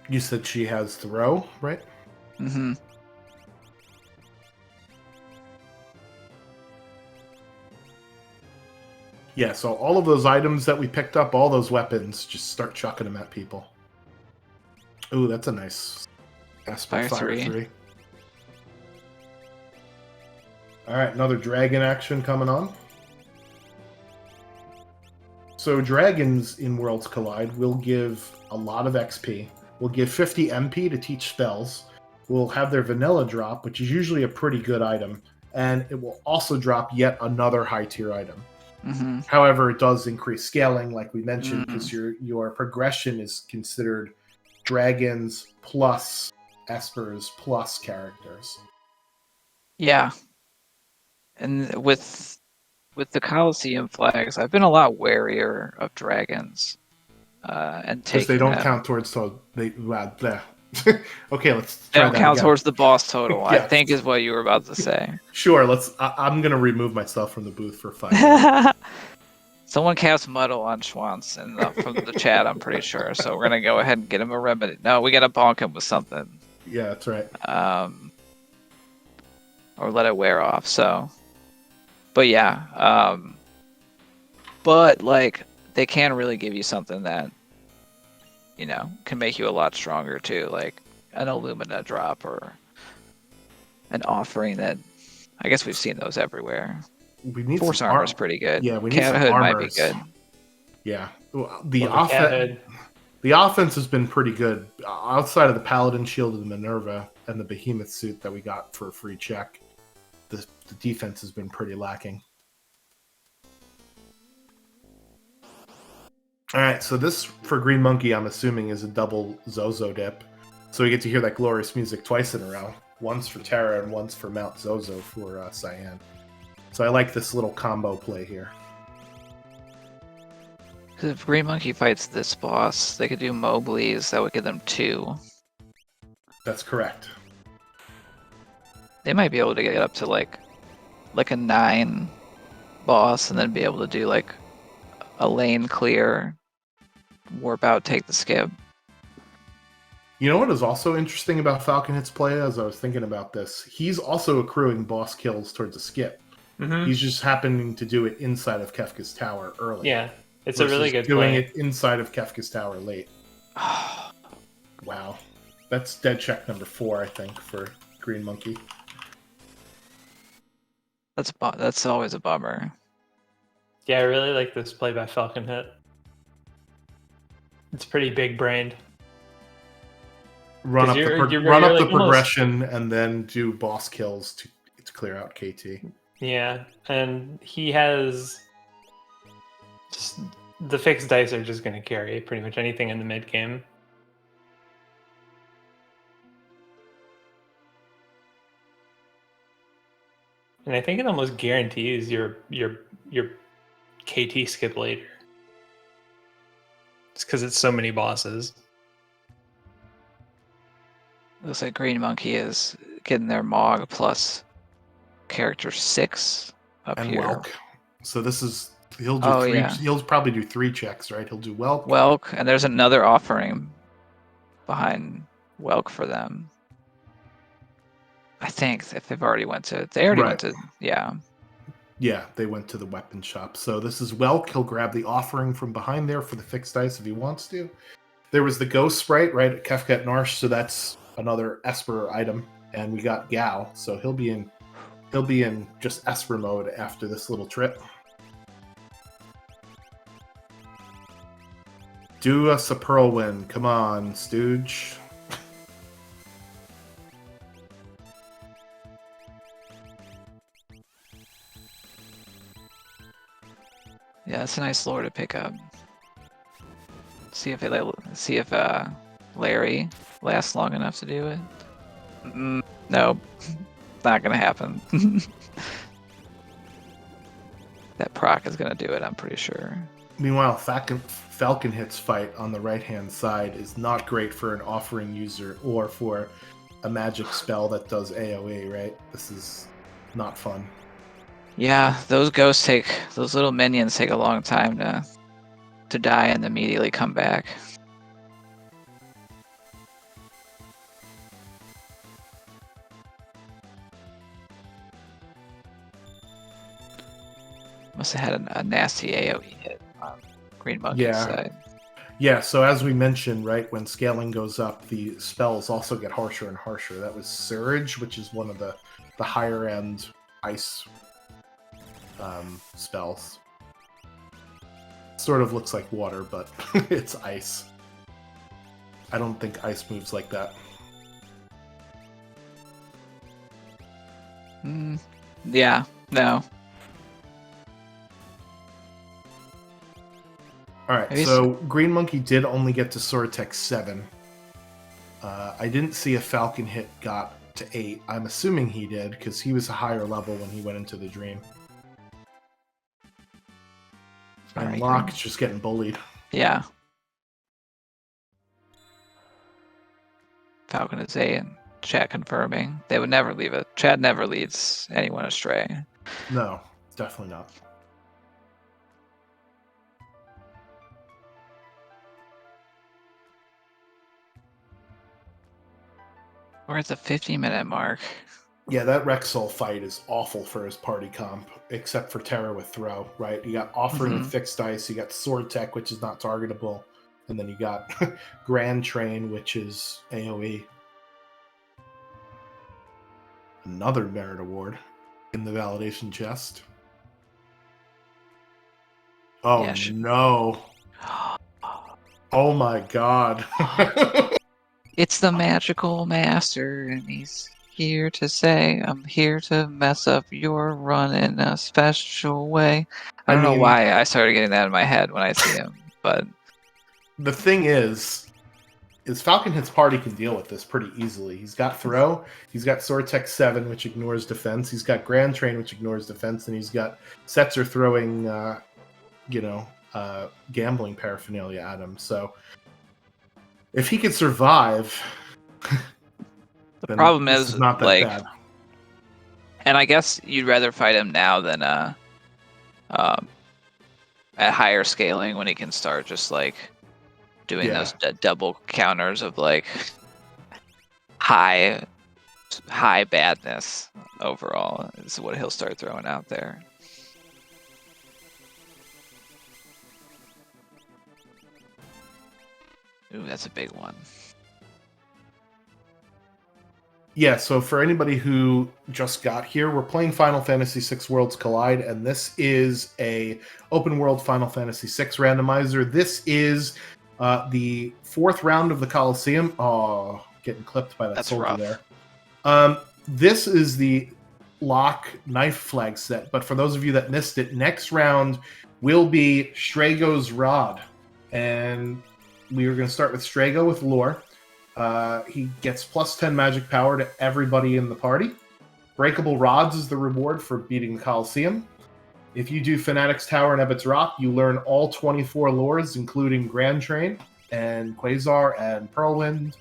You said she has throw, right? Mm-hmm. Yeah, so all of those items that we picked up, all those weapons, just start chucking them at people. Ooh, that's a nice aspect. Fire Fire 3. 3. All right, another dragon action coming on. So dragons in Worlds Collide will give a lot of XP. We'll give 50 MP to teach spells. We'll have their vanilla drop, which is usually a pretty good item, and it will also drop yet another high tier item. Mm-hmm. However, it does increase scaling, like we mentioned, because your progression is considered dragons plus espers plus characters. Yeah. And with the Coliseum flags, I've been a lot warier of dragons. And Because taking they don't them. count towards so they okay, let's They try don't that count again. towards the boss total, I Yes. think is what you were about to say. Sure, I'm gonna remove myself from the booth for 5 minutes. Someone cast Muddle on Schwantz from the chat, I'm pretty sure. So we're gonna go ahead and get him a remedy. No, we gotta bonk him with something. Yeah, that's right. Or let it wear off. So, but yeah, but like they can really give you something that can make you a lot stronger too, like an Illumina drop or an offering that I guess we've seen those everywhere. We need Force some armor's pretty good. Yeah, we need Cat some Hood armors. might be good. Yeah, Cat the offense has been pretty good outside of the Paladin Shield and the Minerva and the Behemoth suit that we got for a free check. The defense has been pretty lacking. All right, so this for Green Monkey, I'm assuming, is a double Zozo dip. So we get to hear that glorious music twice in a row. Once for Terra and once for Mount Zozo for Cyan. So I like this little combo play here. Because if Green Monkey fights this boss, they could do Mowgli's. That would give them 2. That's correct. They might be able to get up to like a 9 boss and then be able to do like a lane clear, warp out, take the skip. You know what is also interesting about Falcon Hit's play, as I was thinking about this? He's also accruing boss kills towards a skip. Mm-hmm. He's just happening to do it inside of Kefka's Tower early. Yeah, it's a really good doing play. it inside of Kefka's Tower late. Wow. That's dead check number 4, I think, for Green Monkey. That's always a bummer. Yeah, I really like this play by Falcon Hit. It's pretty big brained. Run up the progression and then do boss kills to clear out KT. Yeah, and he has just the fixed dice are just going to carry pretty much anything in the mid game. And I think it almost guarantees your KT skip later. Just because it's so many bosses. Looks like Green Monkey is getting their Mog plus character 6 up and here. Welk. So this is he'll do 3. Yeah. He'll probably do 3 checks, right? He'll do Welk. Welk, and there's another offering behind Welk for them. I think if they've already went to, yeah. Yeah, they went to the weapon shop. So this is Welk. He'll grab the offering from behind there for the fixed dice if he wants to. There was the Ghost Sprite, right, at Kefka at Narsh, so that's another Esper item. And we got Gao, so he'll be in just Esper mode after this little trip. Do us a Pearl win. Come on, Stooge. Yeah, it's a nice lore to pick up. See if Larry lasts long enough to do it. Nope, not gonna happen. That proc is going to do it, I'm pretty sure. Meanwhile, Falcon Hit's fight on the right-hand side is not great for an offering user or for a magic spell that does AoE, right? This is not fun. Yeah, those little minions take a long time to die and immediately come back. Must have had a nasty AoE hit on Green Monkey's side. Yeah, so as we mentioned, right, when scaling goes up, the spells also get harsher and harsher. That was Surge, which is one of the higher end ice spells. Sort of looks like water, but it's ice. I don't think ice moves like that. Yeah, no. Alright, so Green Monkey did only get to Sword Tech 7. I didn't see if Falcon Hit got to 8. I'm assuming he did, because he was a higher level when he went into the dream. And Locke's just getting bullied. Yeah. Falcon is 8, and chat confirming. They would never leave it. Chat never leads anyone astray. No, definitely not. We're at the 50-minute mark. Yeah, that Rexall fight is awful for his party comp, except for Terra with Throw, right? You got Offering and Fixed Dice, you got Sword Tech, which is not targetable, and then you got Grand Train, which is AoE. Another Merit Award in the Validation chest. Oh, yeah, no. Oh my god. It's the Magical Master, and he's here to say, I'm here to mess up your run in a special way. I don't know why I started getting that in my head when I see him, but... The thing is Falcon Hit's party can deal with this pretty easily. He's got Throw, he's got Sword Tech 7, which ignores defense, he's got Grand Train, which ignores defense, and he's got Setzer throwing, gambling paraphernalia at him. So, if he could survive... The problem is not that bad. And I guess you'd rather fight him now than at higher scaling when he can start just doing those double counters of high badness overall is what he'll start throwing out there. Ooh, that's a big one. Yeah, so for anybody who just got here, we're playing Final Fantasy VI Worlds Collide, and this is a open world Final Fantasy VI randomizer. This is the 4th round of the Coliseum. Oh, getting clipped by that soldier there. This is the Locke knife flag set, but for those of you that missed it, next round will be Strago's Rod. And we are going to start with Strago with Lore. He gets plus 10 magic power to everybody in the party. Breakable Rods is the reward for beating the Coliseum. If you do Fanatic's Tower and Ebbett's Rock, you learn all 24 lores, including Grand Train, and Quasar, and Pearlwind,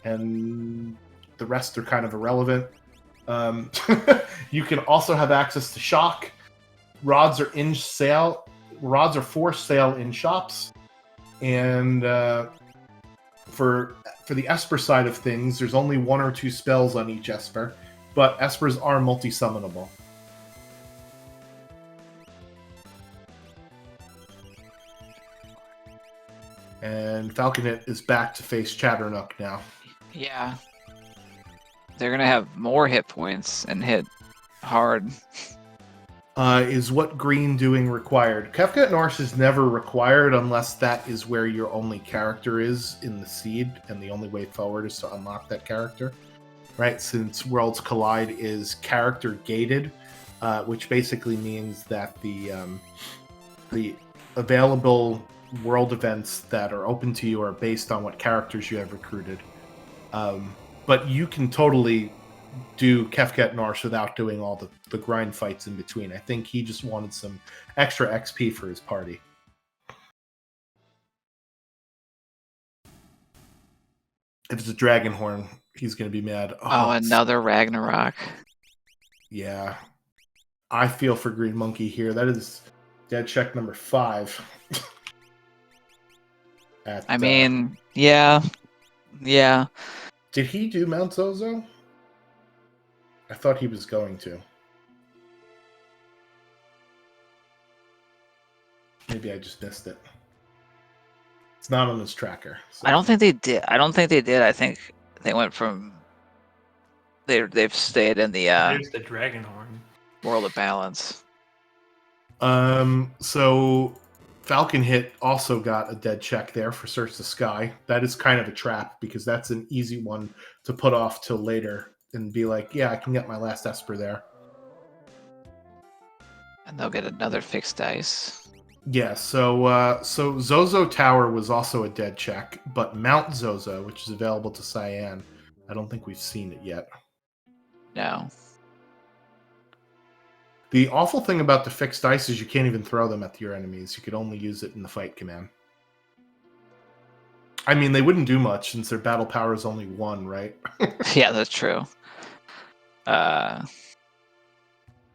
and the rest are kind of irrelevant. You can also have access to Shock. Rods are in sale. Rods are for sale in shops. And for the Esper side of things, there's only 1 or 2 spells on each Esper, but Espers are multi-summonable. And Falconet is back to face Chatternook now. Yeah. They're going to have more hit points and hit hard. Is what green doing required? Kefka and Norse is never required unless that is where your only character is in the seed, and the only way forward is to unlock that character. Right? Since Worlds Collide is character gated, which basically means that the available world events that are open to you are based on what characters you have recruited. But you can totally do Kefket Norse without doing all the grind fights in between. I think he just wanted some extra XP for his party. If it's a Dragonhorn, he's going to be mad. Oh, another Ragnarok. Yeah. I feel for Green Monkey here. That is dead check number 5. I mean, yeah. Did he do Mount Zozo? I thought he was going to. Maybe I just missed it. It's not on his tracker. So. I don't think they did. I think they went from. They've stayed in the There's the Dragonhorn. World of Balance. So Falcon Hit also got a dead check there for Search the Sky. That is kind of a trap because that's an easy one to put off till later and be like, yeah, I can get my last Esper there. And they'll get another fixed dice. Yeah, so Zozo Tower was also a dead check, but Mount Zozo, which is available to Cyan, I don't think we've seen it yet. No. The awful thing about the fixed dice is you can't even throw them at your enemies. You could only use it in the fight command. I mean, they wouldn't do much since their battle power is only 1, right? Yeah, that's true.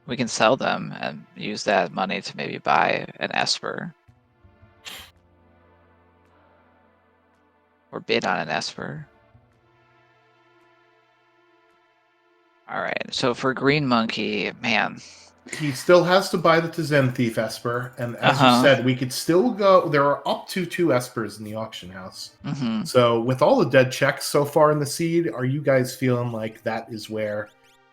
We can sell them and use that money to maybe buy an Esper. Or bid on an Esper. Alright, so for Green Monkey, man. He still has to buy the Tizen Thief Esper, and as you said, we could still go. There are up to 2 Espers in the auction house. Mm-hmm. So, with all the dead checks so far in the seed, are you guys feeling like that is where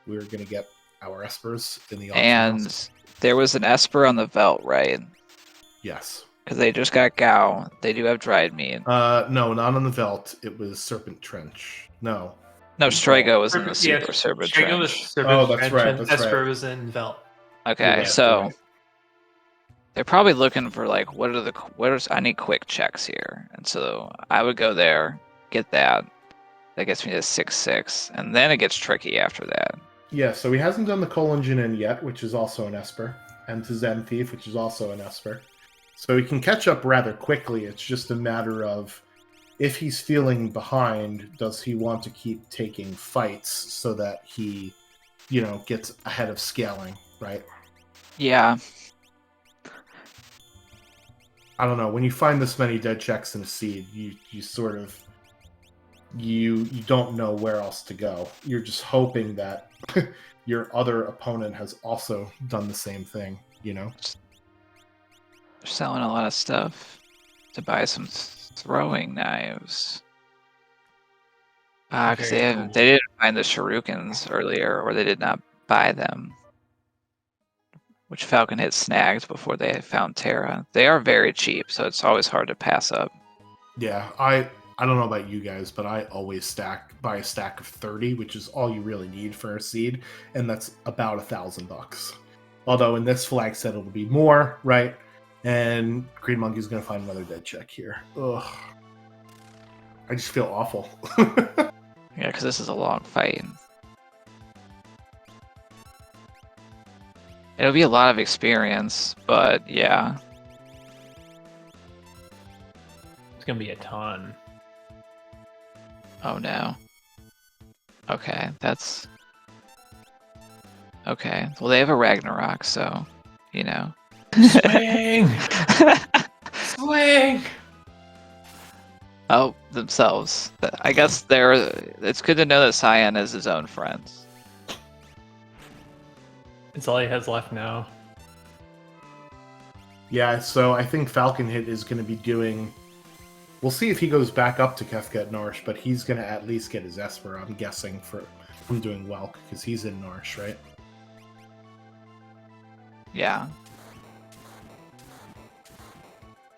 we're going to get our Espers in the auction house? There was an Esper on the Velt, right? Yes. Because they just got Gao. They do have dried meat. No, not on the Velt. It was Serpent Trench. No, Strigo was in the Super Serpent Trench. Was Serpent that's Trench, right. and That's Esper right. was in Velt. Okay, Yeah, so right. they're probably looking for like, I need quick checks here, and so I would go there, get that. That gets me to 6/6, and then it gets tricky after that. Yeah, so he hasn't done the Colon Jinin yet, which is also an Esper, and Tizen Thief, which is also an Esper. So he can catch up rather quickly. It's just a matter of if he's feeling behind, does he want to keep taking fights so that he, gets ahead of scaling, right? Yeah. I don't know. When you find this many dead checks in a seed, you sort of you don't know where else to go. You're just hoping that your other opponent has also done the same thing, They're selling a lot of stuff to buy some throwing knives. Because they didn't find the shurikens earlier, or they did not buy them. Which Falcon Hit snagged before they found Terra. They are very cheap, so it's always hard to pass up. Yeah, I don't know about you guys, but I always buy a stack of 30, which is all you really need for a seed, and that's about $1,000. Although in this flag set it'll be more, right? And Green Monkey's gonna find another dead check here. Ugh. I just feel awful. Yeah, because this is a long fight. It'll be a lot of experience, but yeah. It's gonna be a ton. Oh no. Okay, that's... Okay, well they have a Ragnarok, so, Swing! Swing! Oh, themselves. I guess it's good to know that Cyan is his own friend. It's all he has left now. Yeah, so I think Falcon Hit is going to be doing... We'll see if he goes back up to Kefket Norsh, but he's going to at least get his Esper, I'm guessing, from doing Welk, because he's in Norsh, right? Yeah.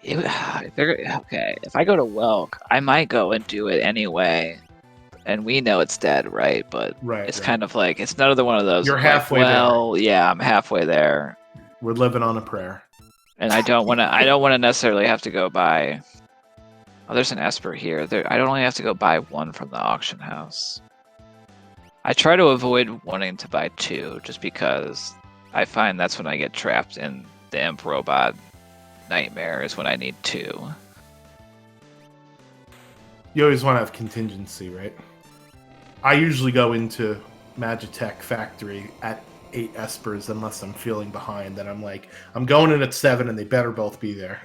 Okay, if I go to Welk, I might go and do it anyway. And we know it's dead, right? But it's kind of like, it's another one of those. You're halfway there. Yeah, I'm halfway there. We're living on a prayer. And I don't want to necessarily have to go buy... Oh, there's an Esper here. I don't only have to go buy one from the auction house. I try to avoid wanting to buy 2 just because I find that's when I get trapped in the Imp Robot nightmare is when I need 2. You always want to have contingency, right? I usually go into Magitech Factory at 8 Espers unless I'm feeling behind. Then I'm like, I'm going in at 7 and they better both be there.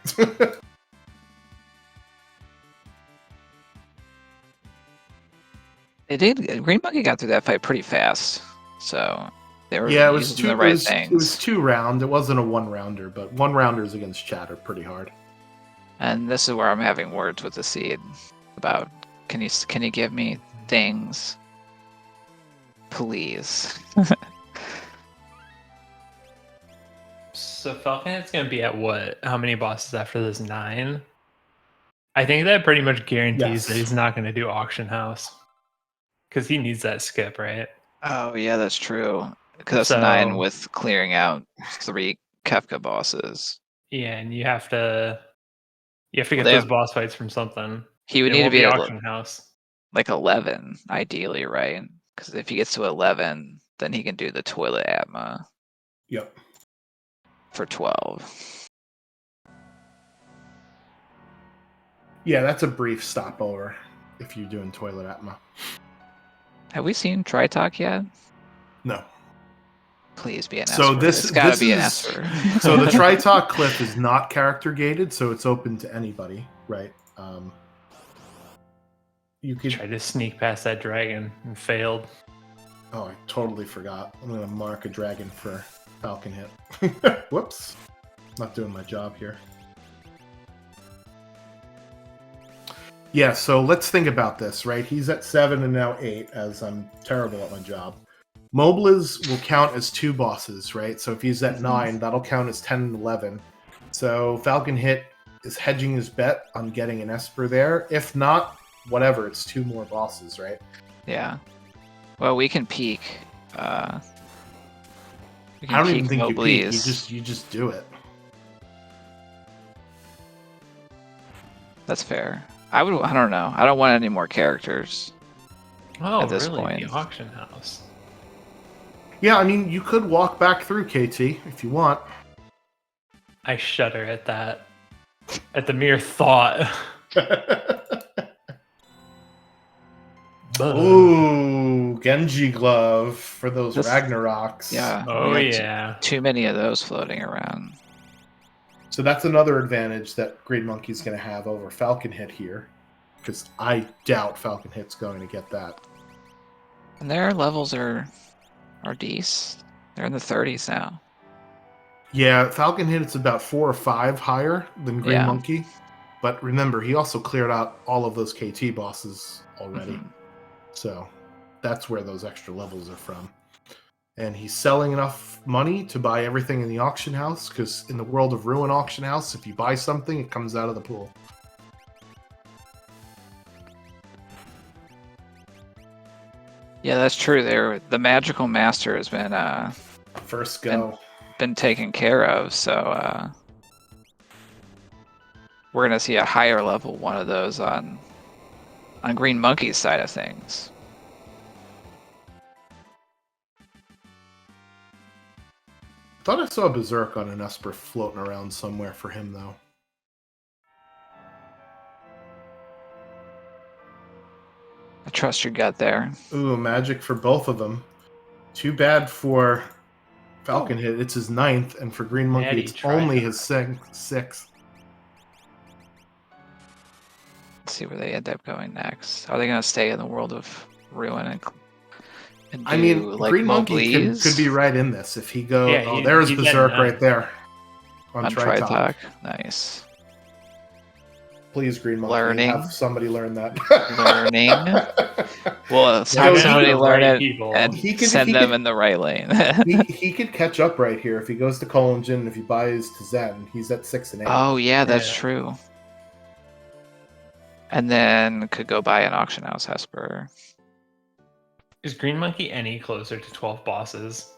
It did. Green Monkey got through that fight pretty fast, so they were Yeah, it was using two. the right It was things. 2 round. It wasn't a 1 rounder, but 1 rounders against Chat are pretty hard. And this is where I'm having words with the seed about can you give me things, please? So Falconet's gonna be at what? How many bosses after this? 9? I think that pretty much guarantees that Yes. he's not gonna do Auction House. Because he needs that skip, right? Oh yeah, that's true. Because that's So 9 with clearing out 3 Kefka bosses. yeah, and you have to get Well, those boss fights from something. he would It need to won't be be at Auction House. like 11, ideally, right? Because if he gets to 11, then he can do the Toilet Atma Yep. for 12. Yeah, that's a brief stopover if you're doing Toilet Atma. Have we seen Tritalk yet? No. Please be an So Esper. this It's gotta this be an is Esper. so the Tritalk cliff is not character gated, so it's open to anybody, right? You could. Tried to sneak past that dragon and failed. Oh, I totally forgot. I'm gonna mark a dragon for Falcon hit. Whoops, not doing my job here. Yeah, so let's think about this, right? He's at 7 and now 8, as I'm terrible at my job. Mobliz will count as 2 bosses, right? So if he's at 9, that'll count as 10 and 11. So Falcon Hit is hedging his bet on getting an Esper there. If not, whatever, it's 2 more bosses, right? Yeah. Well, we can peek. We I can don't peek even think you peek. Mobliz. You just do it. That's fair. I don't know. I don't want any more characters. Oh, At this really? point. The Auction House. Yeah, I mean, you could walk back through KT if you want. I shudder at that. At the mere thought. Ooh, Genji glove for those This- Ragnaroks. Yeah. Oh, we had yeah. Too many of those floating around. So that's another advantage that Green Monkey's going to have over Falcon Hit here, because I doubt Falcon Hit's going to get that. And their levels are decent. They're in the 30s now. Yeah, Falcon Hit it's about 4 or 5 higher than Green Yeah. Monkey, but remember he also cleared out all of those KT bosses already, Mhm. so that's where those extra levels are from. And he's selling enough money to buy everything in the auction house, because in the World of Ruin auction house, if you buy something, it comes out of the pool. Yeah, that's true. The magical master has been First go. been taken care of, so we're gonna see a higher level one of those on Green Monkey's side of things. Thought I saw Berserk on an Esper floating around somewhere for him, though. I trust your gut there. Ooh, magic for both of them. Too bad for Falcon Hit. It's his 9th, and for Green Monkey, Natty it's tried only that. his 6th. Let's see where they end up going next. Are they gonna stay in the World of Ruin and do, I mean, like Green Monkey Mobliz could be right in this if he goes. Yeah, oh, there's he's at Berserk 9. right there on on Tritalk. Tritalk? Nice. Please, Green Monkey, Learning. have somebody learn that. Learning. Well, have Yeah, somebody the learn right it people. and send them in the right lane. he could catch up right here if he goes to Colingen. If he buys to Zen, he's at 6 and 8. Oh yeah, that's Yeah. true. And then could go buy an auction house Hesper. Is Green Monkey any closer to 12 bosses?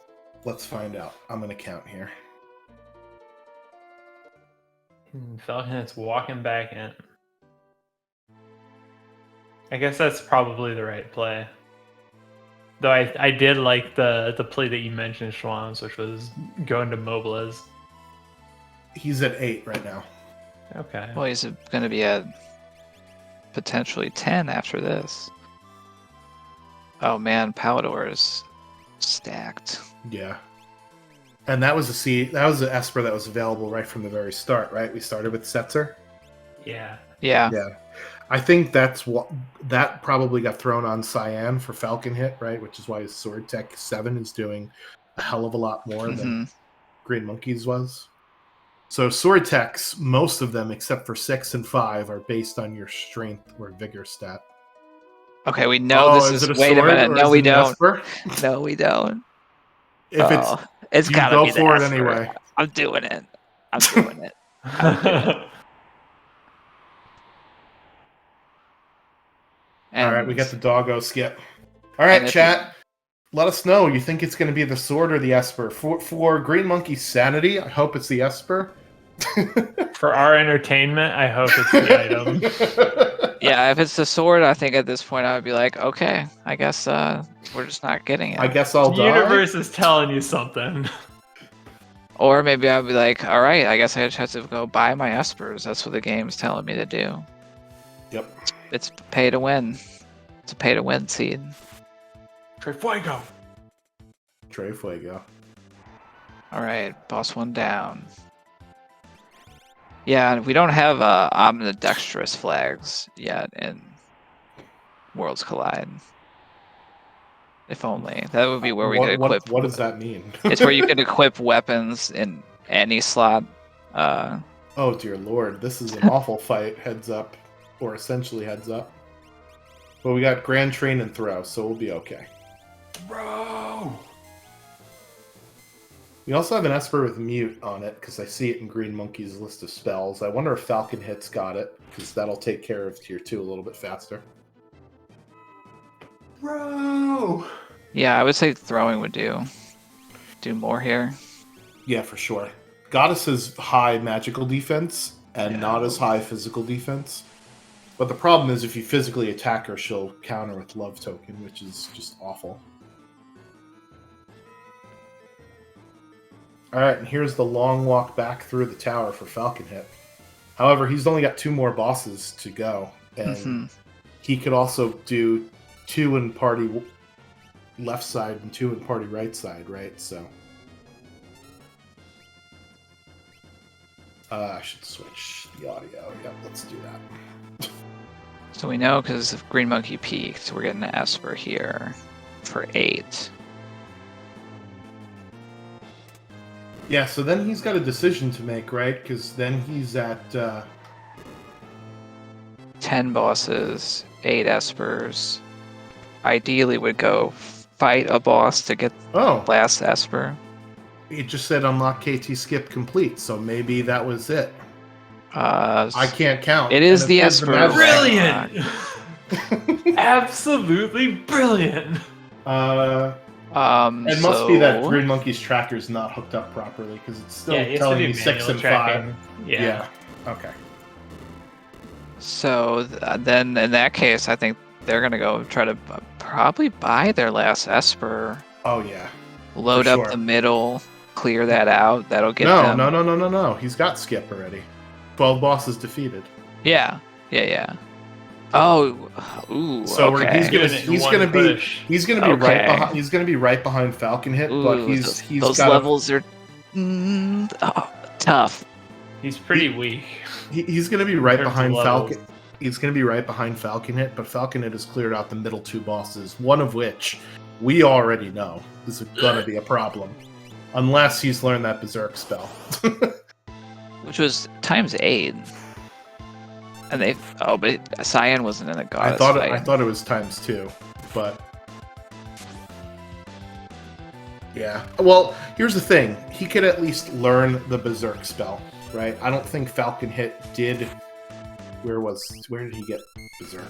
Let's find out. I'm gonna count here. Falconet's walking back in. I guess that's probably the right play. Though I did like the play that you mentioned, Schwans, which was going to Mobliz. He's at 8 right now. Okay. Well, he's going to be at potentially 10 after this. Oh man, Palador is stacked. Yeah. And that was an Esper that was available right from the very start, right? We started with Setzer. Yeah. Yeah. Yeah. I think that probably got thrown on Cyan for Falcon Hit, right? Which is why his Sword Tech 7 is doing a hell of a lot more than Green Monkeys was. So Sword Techs, most of them except for 6 and 5, are based on your strength or vigor stat. Okay, we know this is is. it a Wait a sword minute. or No, is we it an don't. Esper? No, we don't. If it's you gotta go be the for it Esper. anyway. I'm doing it. I'm doing it. I'm doing it. All right, we got the doggo skip. All right, chat. Let us know. You think it's going to be the sword or the Esper? For Green Monkey's sanity, I hope it's the Esper. For our entertainment, I hope it's the item. Yeah, if it's the sword, I think at this point I would be like, okay, I guess we're just not getting it. I guess I'll The die. universe is telling you something. Or maybe I'd be like, all right, I guess I just have to go buy my Espers. That's what the game's telling me to do. Yep. It's pay to win. It's a pay to win seed. Trey Fuego. Trey Fuego. All right, boss one down. Yeah, we don't have omnidextrous flags yet in Worlds Collide. If only. That would be where we could equip. What does that mean? It's where you can equip weapons in any slot. Oh dear lord, this is an awful fight. Heads up, or essentially heads up. But we got Grand Train and Throw, so we'll be okay. Bro. We also have an Esper with Mute on it, because I see it in Green Monkey's list of spells. I wonder if Falcon Hit's got it, because that'll take care of Tier 2 a little bit faster. Bro. Yeah, I would say throwing would do more here. Yeah, for sure. Goddess has high magical defense, and not as high physical defense. But the problem is if you physically attack her, she'll counter with Love Token, which is just awful. Alright, and here's the long walk back through the tower for Falcon Hit. However, he's only got 2 more bosses to go, and he could also do 2 in party left side and 2 in party right side, right? So I should switch the audio. Yep, let's do that. So we know because if Green Monkey peaked, we're getting an Esper here for 8. Yeah, so then he's got a decision to make, right? Because then he's at 10 bosses, 8 Espers. Ideally would go fight a boss to get last Esper. It just said unlock KT skip complete, so maybe that was it. I can't count. It is the Esper. Brilliant! Absolutely brilliant! It must be that Green Monkey's tracker is not hooked up properly, because it's still telling me 6 and 5. Yeah. Okay. So then in that case, I think they're going to go try to probably buy their last Esper. Oh, yeah. Load up the middle, clear that out. That'll get them. No. He's got skip already. 12 bosses defeated. Yeah. Oh, ooh. So okay. he's gonna be right behind Falcon Hit, but he's those levels are tough. He's pretty weak. He's gonna be right behind Falcon. He's gonna be right behind Falcon Hit, but Falcon Hit has cleared out the middle 2 bosses, one of which we already know is gonna be a problem, unless he's learned that Berserk spell, which was ×8. And but Cyan wasn't in the goddess fight. I thought it was ×2, but yeah. Well, here's the thing: he could at least learn the Berserk spell, right? I don't think Falcon Hit did. Where did he get Berserk?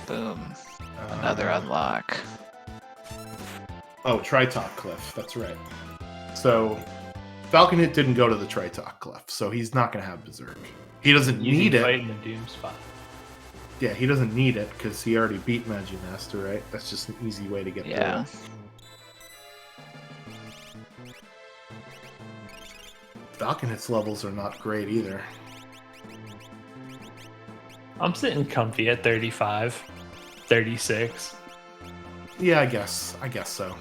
Boom! Another unlock. Oh, Tritok Cliff. That's right. So Falcon Hit didn't go to the Tritok Cliff, so he's not going to have Berserk. He doesn't need it. Fight in the Doom spot. Yeah, he doesn't need it because he already beat Magimaster, right? That's just an easy way to get Yeah. through it. Falcon Hit's levels are not great either. I'm sitting comfy at 35, 36. Yeah, I guess so.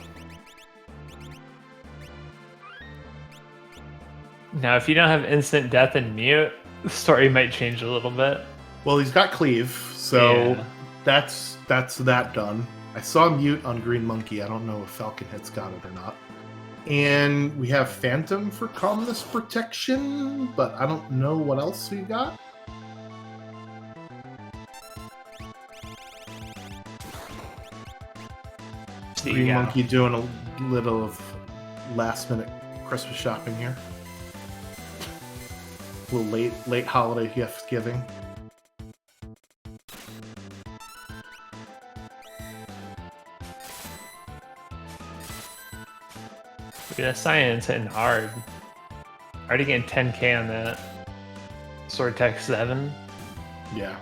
Now, if you don't have instant death and mute, the story might change a little bit. Well, he's got cleave, so Yeah. that's that done. I saw mute on Green Monkey. I don't know if Falcon Hit's got it or not. And we have Phantom for calmness protection, but I don't know what else we got. Green Monkey doing a little of last minute Christmas shopping here. A little late holiday gift giving. Yeah, Science hitting hard. Already getting 10k on that. Sword Tech 7. Yeah.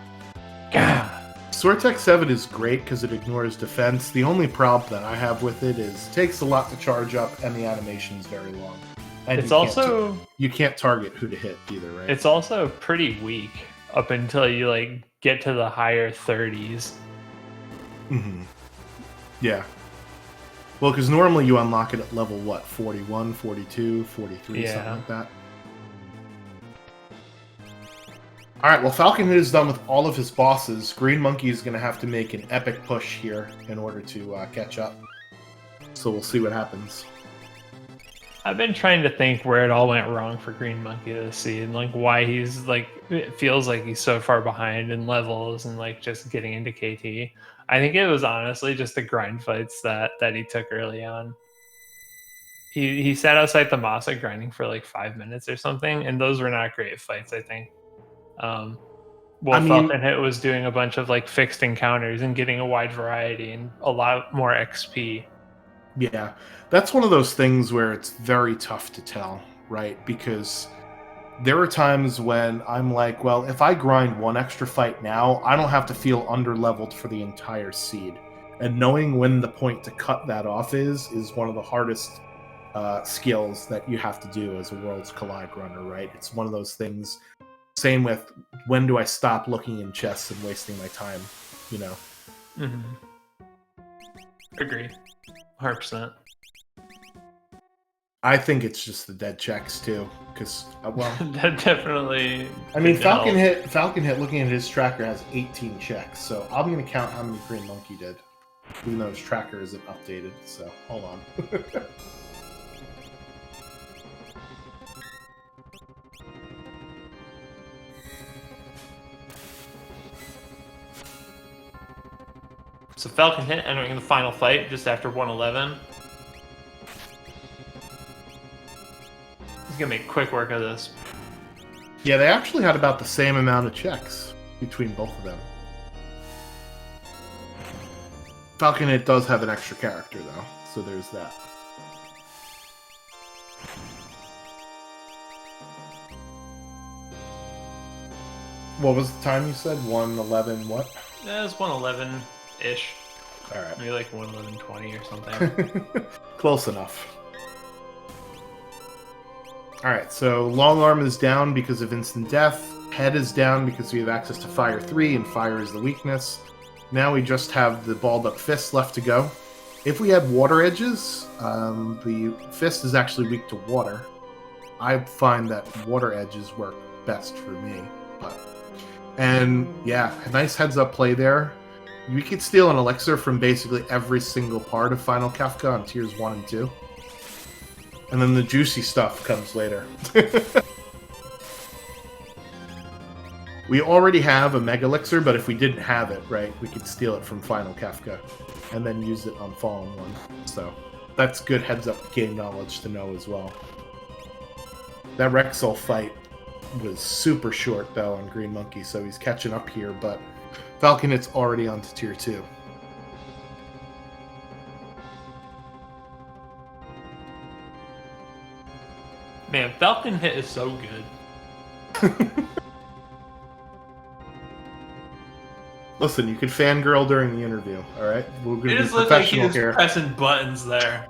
God. Sword Tech 7 is great because it ignores defense. The only problem that I have with it is it takes a lot to charge up and the animation is very long. And It's also you can't target who to hit either, right? it's also pretty weak up until you like get to the higher 30s. Mm-hmm. Yeah. Well, because normally you unlock it at level, what, 41, 42, 43, something like that. All right, well, Falcon Hit is done with all of his bosses. Green Monkey is going to have to make an epic push here in order to catch up. So we'll see what happens. I've been trying to think where it all went wrong for Green Monkey this season, like why he's like it feels like he's so far behind in levels and like just getting into KT. I think it was honestly just the grind fights that he took early on. He sat outside the Masa grinding for like 5 minutes or something, and those were not great fights, I think. Falcon Hit was doing a bunch of like fixed encounters and getting a wide variety and a lot more XP. Yeah, that's one of those things where it's very tough to tell, right? Because there are times when I'm like, well, if I grind one extra fight now, I don't have to feel underleveled for the entire seed. And knowing when the point to cut that off is one of the hardest skills that you have to do as a Worlds Collide runner, right? It's one of those things. Same with when do I stop looking in chests and wasting my time, you know? Mm-hmm. Agree. 100%. I think it's just the dead checks too, because well, that definitely. I mean, Falcon Hit. Looking at his tracker has 18 checks, so I'm going to count how many Green Monkey did, even though his tracker isn't updated. So hold on. So Falcon Hit entering the final fight just after 111. He's gonna make quick work of this. Yeah, they actually had about the same amount of checks between both of them. Falcon Hit does have an extra character though, so there's that. What was the time you said? 1:11 what? Yeah, it's 111-ish. Alright. Maybe like 111:20 or something. Close enough. Alright, so Long Arm is down because of instant death. Head is down because we have access to Fire 3, and Fire is the weakness. Now we just have the Balled Up Fist left to go. If we had Water Edges, the Fist is actually weak to water. I find that Water Edges work best for me. And yeah, a nice heads-up play there. You could steal an elixir from basically every single part of Final Kafka on tiers 1 and 2. And then the juicy stuff comes later. We already have a Mega Elixir, but if we didn't have it, right, we could steal it from Final Kafka and then use it on Fallen One. So that's good heads-up game knowledge to know as well. That Rexall fight was super short, though, on Green Monkey, so he's catching up here, but Falcon Hit's already on to tier 2. Man, Falcon Hit is so good. Listen, you could fangirl during the interview, all right? We're going It to be just looked like he professional was here. pressing buttons there.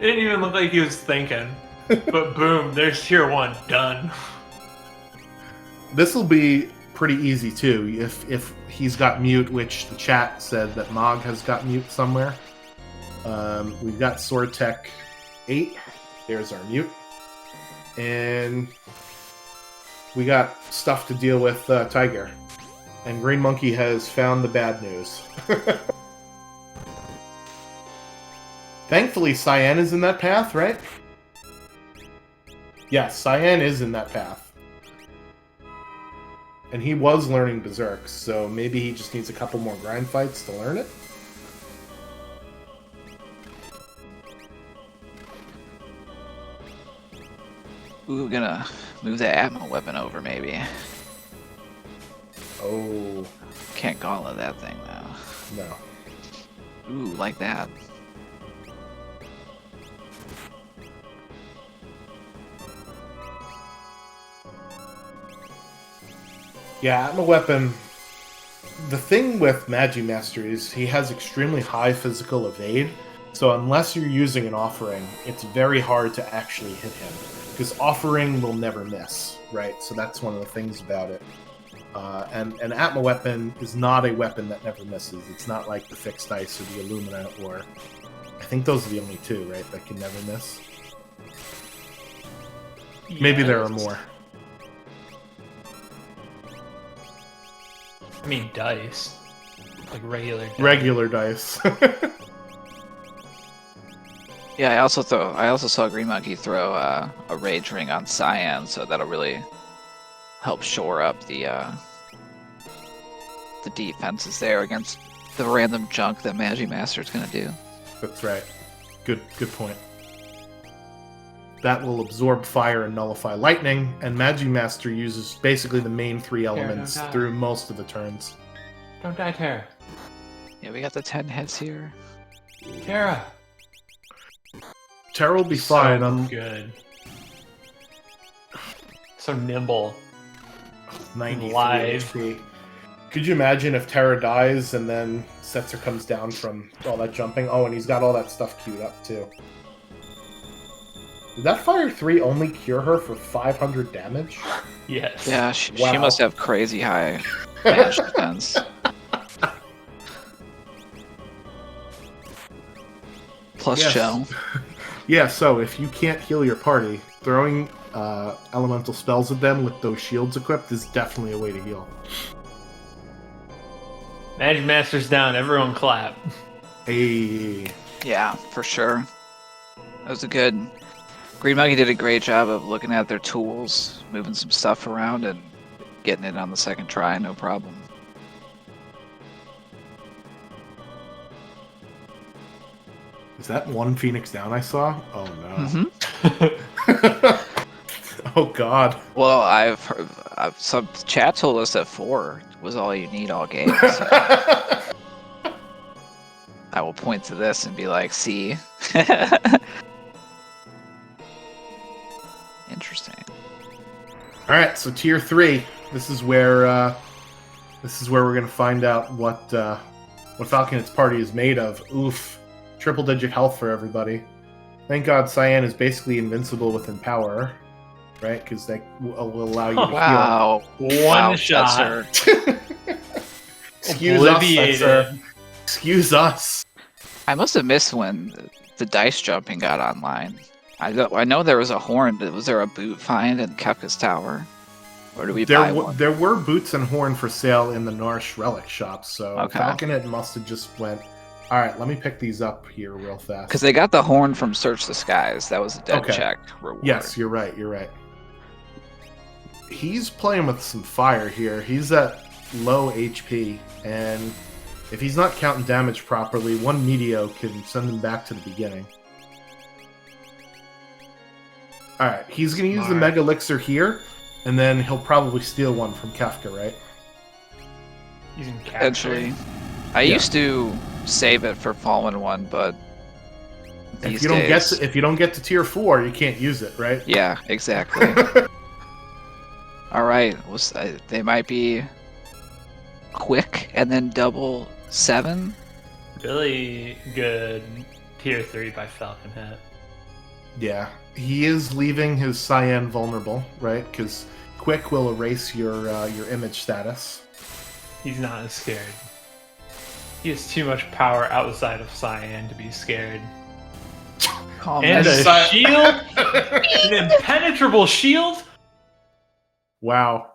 It didn't even look like he was thinking. But boom, there's tier 1 done. This will be pretty easy too. If he's got mute, which the chat said that Mog has got mute somewhere. We've got Sword Tech 8. There's our mute. And we got stuff to deal with Tiger. And Green Monkey has found the bad news. Thankfully, Cyan is in that path, right? Yes, Cyan is in that path. And he was learning Berserk, so maybe he just needs a couple more grind fights to learn it. Ooh, we're gonna move the Atma weapon over, maybe. Oh, Can't gauntlet that thing, though. no. Ooh, like that. Yeah, Atma weapon. The thing with Magimaster is he has extremely high physical evade, so unless you're using an offering, it's very hard to actually hit him. Because offering will never miss, right? So that's one of the things about it. And an Atma weapon is not a weapon that never misses. It's not like the Fixed Ice or the Illumina, or... I think those are the only two, right, that can never miss? Maybe there are more. I mean, dice. Like regular dice. Regular dice. Yeah, I also saw Green Monkey throw a Rage Ring on Cyan, so that'll really help shore up the defenses there against the random junk that Magimaster's gonna do. That's right. Good point. That will absorb fire and nullify lightning, and Magimaster uses basically the main three elements through most of the turns. Don't die, Terra. Yeah, we got the 10 hits here. Terra. Terra will be fine. So good. So nimble. 93 Live. HP. Could you imagine if Terra dies and then Setzer comes down from all that jumping? Oh, and he's got all that stuff queued up too. Did that Fire 3 only cure her for 500 damage? Yes. Yeah, she Wow. must have crazy high damage defense. Plus Yes. shell. Yeah, so if you can't heal your party, throwing elemental spells at them with those shields equipped is definitely a way to heal. Magimaster's down. Everyone clap. Hey. Yeah, for sure. That was a good... Green Monkey did a great job of looking at their tools, moving some stuff around, and getting it on the second try, no problem. Is that one Phoenix down I saw? Oh no. Mm-hmm. Oh god. Well, I've heard, some chat told us that 4 was all you need all game. So I will point to this and be like, see? Interesting. Alright, so tier 3. This is where we're gonna find out what Falconet's party is made of. Oof. Triple digit health for everybody. Thank God Cyan is basically invincible with Empower, right? Because that will allow you to Wow. One shot. heal. Excuse us, Obliviated. sir. Excuse us. I must have missed when the dice jumping got online. I know there was a horn. Was there a boot find in Kefka's Tower? Or do we buy one? There were boots and horn for sale in the Narsh relic shop, so Okay. Falconet must have just went, alright, let me pick these up here real fast. Because they got the horn from Search the Skies. That was a dead Okay. check reward. Yes, you're right. He's playing with some fire here. He's at low HP, and if he's not counting damage properly, one Meteo can send him back to the beginning. Alright, he's going to use the Smart. Mega Elixir here, and then he'll probably steal one from Kefka, right? Using capture. Eventually. I Yeah. used to save it for Fallen 1, but these If you don't days... if you don't get to tier 4, you can't use it, right? Yeah, exactly. Alright, they might be quick and then double 7. Really good tier 3 by Falcon Hit. Yeah, he is leaving his cyan vulnerable, right? Because quick will erase your image status. He's not as scared. He has too much power outside of Cyan to be scared. And a shield? An impenetrable shield? Wow.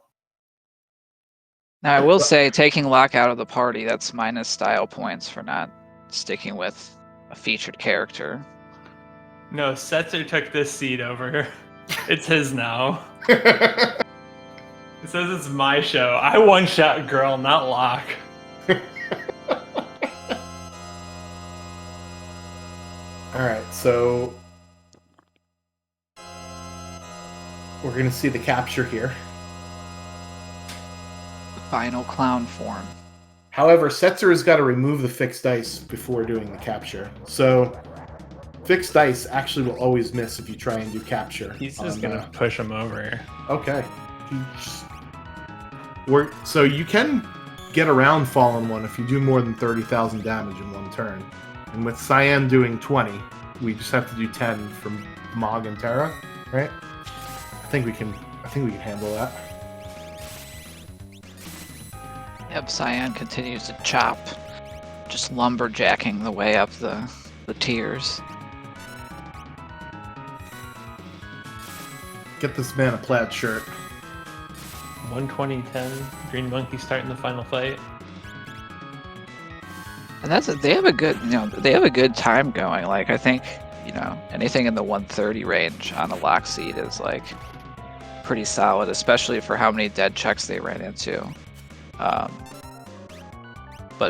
Now I will say, taking Locke out of the party, that's minus style points for not sticking with a featured character. No, Setzer took this seed over. It's his now. It says it's my show. I one-shot girl, not Locke. Alright, so we're going to see the capture here. The final clown form. However, Setzer has got to remove the fixed dice before doing the capture. So fixed dice actually will always miss if you try and do capture. He's just going to push him over. Okay. So you can get around Fallen One if you do more than 30,000 damage in one turn. And with Cyan doing 20, we just have to do 10 from Mog and Terra, right? I think we can handle that. Yep, Cyan continues to chop, just lumberjacking the way up the tiers. Get this man a plaid shirt. 120-10, Green Monkey starting the final fight. And they have a good time going. Like, I think, anything in the 130 range on a lock seed is like pretty solid, especially for how many dead checks they ran into. But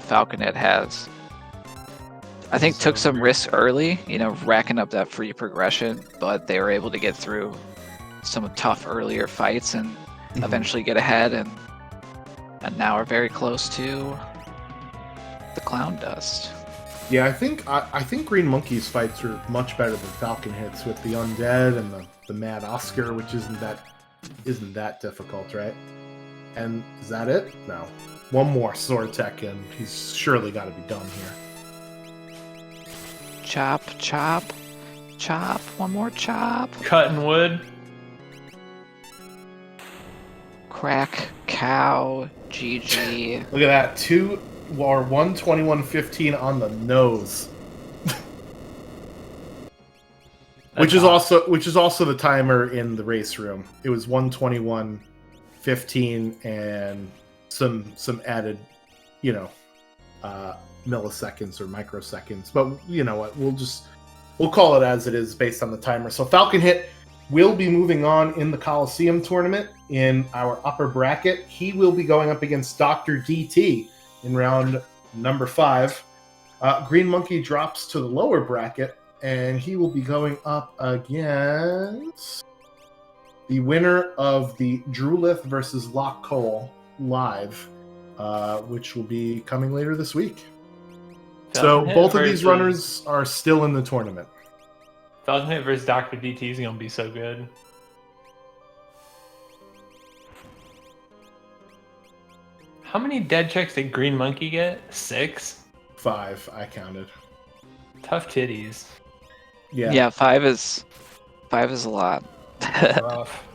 Falconet has, I think, took some risks early, racking up that free progression, but they were able to get through some tough earlier fights and eventually get ahead, and now are very close to the Clown Dust. Yeah, I think Green Monkey's fights are much better than Falcon Hits with the Undead and the Mad Oscar, which isn't that difficult, right? And is that it? No. One more Sword Tech and he's surely got to be done here. Chop, chop, chop. One more chop. Cutting wood. Crack, cow, GG. Look at that. 121.15 on the nose. which is also the timer in the race room. It was 121.15 and some added, milliseconds or microseconds. But you know what? We'll call it as it is based on the timer. So Falcon Hit will be moving on in the Coliseum tournament in our upper bracket. He will be going up against Dr. DT in round number 5. Green Monkey drops to the lower bracket, and he will be going up against the winner of the Drulith versus Lock Cole live, which will be coming later this week. So both of these runners are still in the tournament. Falcon Hit versus Dr. DT is going to be so good. How many dead checks did Green Monkey get? 6? 5, I counted. Tough titties. Yeah, 5 is a lot. Rough.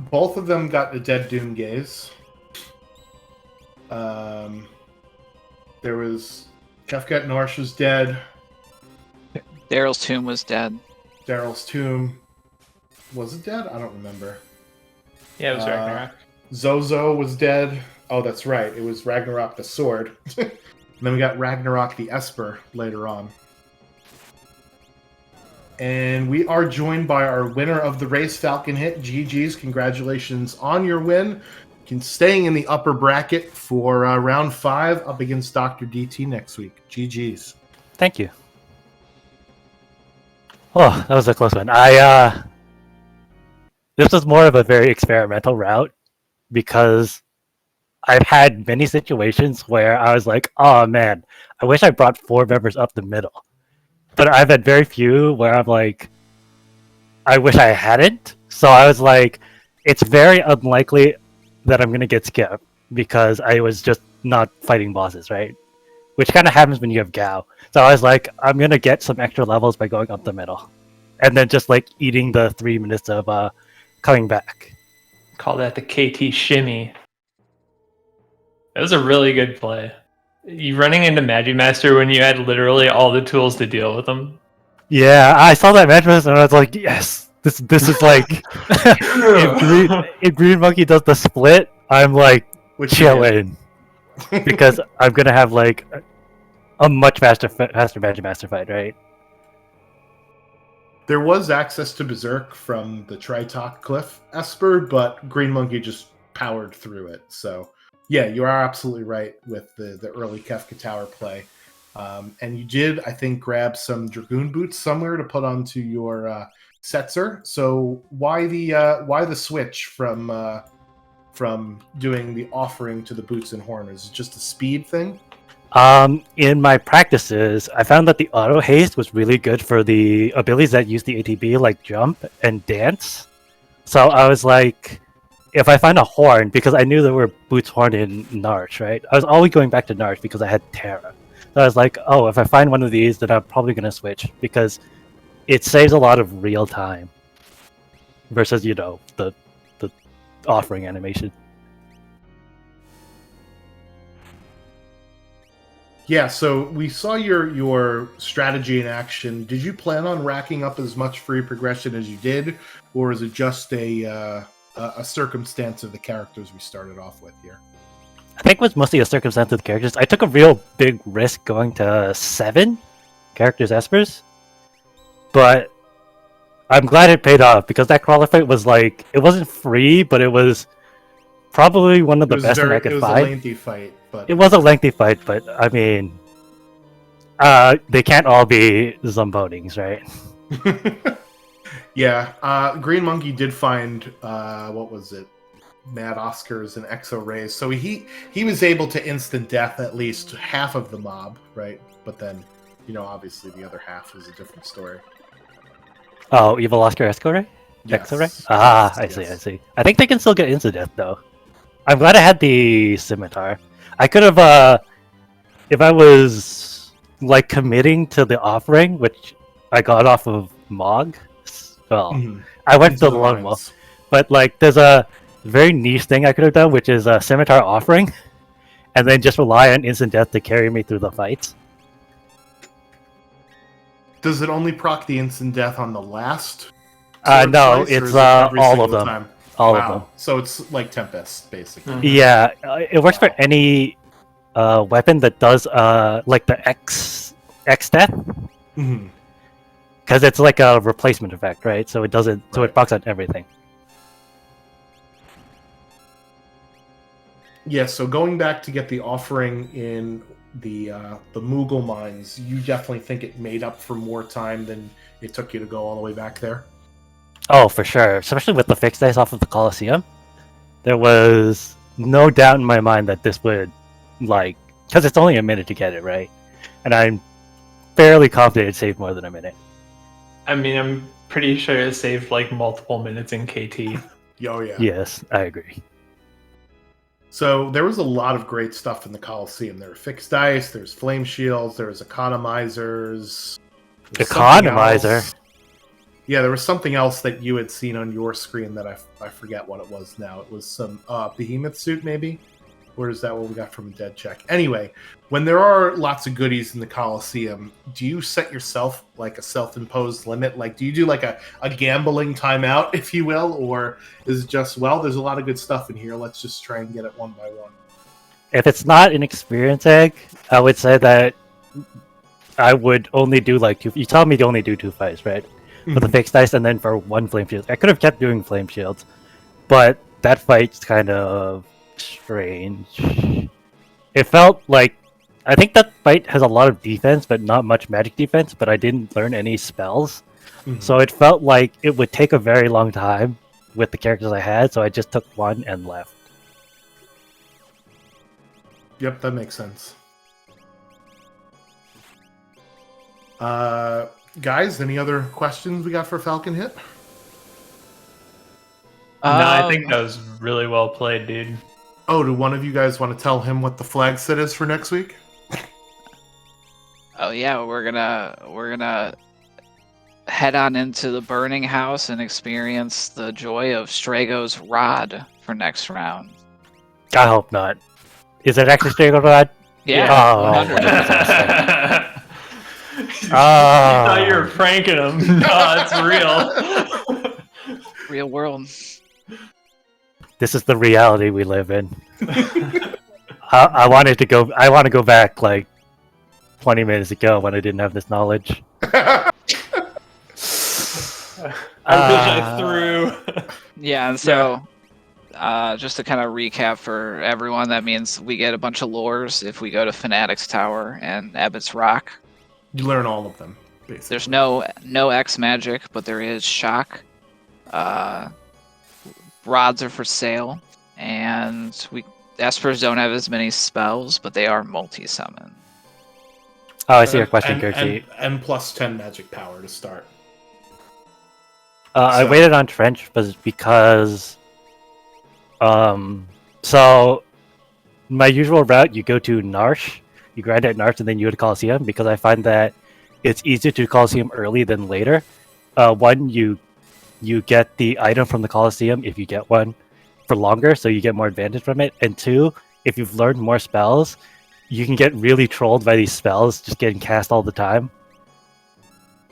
Both of them got the Dead Doom Gaze. There was Kefkat Norsh was dead. Daryl's Tomb was dead. Daryl's Tomb. Was it dead? I don't remember. Yeah, it was Ragnarok. Zozo was dead. Oh, that's right. It was Ragnarok the Sword. And then we got Ragnarok the Esper later on. And we are joined by our winner of the race, Falcon Hit. GG's. Congratulations on your win. Staying in the upper bracket for round 5 up against Dr. DT next week. GG's. Thank you. Oh, that was a close one. This was more of a very experimental route because I've had many situations where I was like, oh man, I wish I brought 4 members up the middle. But I've had very few where I'm like, I wish I hadn't. So I was like, it's very unlikely that I'm gonna get skipped because I was just not fighting bosses, right? Which kind of happens when you have Gao. So I was like, I'm gonna get some extra levels by going up the middle, and then just like eating the 3 minutes of coming back. Call that the KT shimmy. That was a really good play. You running into Magimaster when you had literally all the tools to deal with them. Yeah, I saw that match and I was like, yes, this is like if Green Monkey does the split, I'm like chilling because I'm gonna have like a much faster Magimaster fight, right? There was access to Berserk from the Tritok Cliff Esper, but Green Monkey just powered through it. So, yeah, you are absolutely right with the early Kefka Tower play. And you did, I think, grab some Dragoon boots somewhere to put onto your Setzer. So why the switch from doing the offering to the boots and horn? Is it just a speed thing? In my practices, I found that the auto haste was really good for the abilities that use the ATB, like jump and dance. So I was like, if I find a horn, because I knew there were boots horn in Narch, right? I was always going back to Narch because I had Terra. So I was like, oh, if I find one of these, then I'm probably going to switch because it saves a lot of real time versus, the offering animation. Yeah, so we saw your strategy in action. Did you plan on racking up as much free progression as you did, or is it just a circumstance of the characters we started off with here? I think it was mostly a circumstance of the characters. I took a real big risk going to 7 characters espers, but I'm glad it paid off because that crawler fight was like, it wasn't free, but it was probably one of the best thing I could find. It was a lengthy fight, but it was a lengthy fight, but I mean, they can't all be Zombonings, right? Yeah, Green Monkey did find what was it? Mad Oscars and Exo Rays. So he was able to instant death at least half of the mob, right? But then, obviously the other half was a different story. Oh, Evil Oscar Exo Ray? Yes. Exo Ray? Ah, yes. I see. I think they can still get instant death though. I'm glad I had the scimitar. I could have, if I was like committing to the offering, which I got off of Mog. Well, I went to the lone wolf, but like there's a very niche thing I could have done, which is a scimitar offering, and then just rely on instant death to carry me through the fights. Does it only proc the instant death on the last? No, it's all of them. Time? All of them. So it's like Tempest, basically. Yeah, it works for any weapon that does like the X death. Because it's like a replacement effect, right? So it doesn't. So it procs on everything. Yeah, so going back to get the offering in the Moogle mines, you definitely think it made up for more time than it took you to go all the way back there? Oh, for sure. Especially with the fixed dice off of the Colosseum. There was no doubt in my mind that this would, because it's only a minute to get it, right? And I'm fairly confident it saved more than a minute. I mean, I'm pretty sure it saved like multiple minutes in KT. Oh, yeah. Yes, I agree. So there was a lot of great stuff in the Coliseum. There were fixed dice, there's flame shields, there was economizers. Economizer? Yeah, there was something else that you had seen on your screen that I forget what it was now. It was some behemoth suit, maybe? Or is that what we got from a dead check? Anyway, when there are lots of goodies in the Coliseum, do you set yourself like a self-imposed limit? Like, do you do like a gambling timeout, if you will? Or is it just, well, there's a lot of good stuff in here. Let's just try and get it one by one. If it's not an experience egg, I would say that I would only do like 2. You tell me to only do 2 fights, right? For the fixed dice and then for 1 flame shield. I could have kept doing flame shields, but that fight's kind of strange. It felt like, I think that fight has a lot of defense but not much magic defense, but I didn't learn any spells. So it felt like it would take a very long time with the characters I had, so I just took 1 and left. Yep, that makes sense. Guys, any other questions we got for Falcon Hit? No, I think Um, that was really well played, dude. Oh, do one of you guys want to tell him what the flag set is for next week? Oh yeah, we're gonna head on into the burning house and experience the joy of Strago's rod for next round. I hope not. Is it actually Strago Rod? Yeah, Oh, 100. You thought you were pranking him. No, it's real. Real world. This is the reality we live in. I wanted to go. I want to go back like 20 minutes ago when I didn't have this knowledge. I wish I threw. Yeah, and so just to kind of recap for everyone, that means we get a bunch of lures if we go to Fanatic's Tower and Abbott's Rock. You learn all of them, basically. There's no X magic, but there is shock. Rods are for sale, and Espers don't have as many spells, but they are multi-summon. Oh, I see your question, Kirky. And plus 10 magic power to start. I So- waited on Trench because, so my usual route, you go to Narsh, you grind at Narsh, and then you go to Coliseum because I find that it's easier to Coliseum early than later. One, you get the item from the Coliseum if you get one for longer, so you get more advantage from it. And two, if you've learned more spells, you can get really trolled by these spells just getting cast all the time.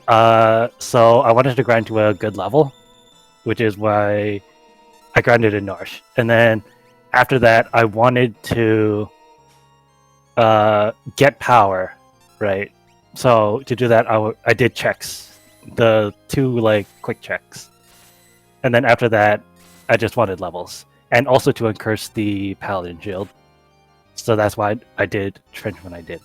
So I wanted to grind to a good level, which is why I grinded in Narsh. And then after that, I wanted to get power, right? So to do that, I did checks, the 2 like quick checks. And then after that, I just wanted levels. And also to incurse the Paladin Shield. So that's why I did Trench when I did.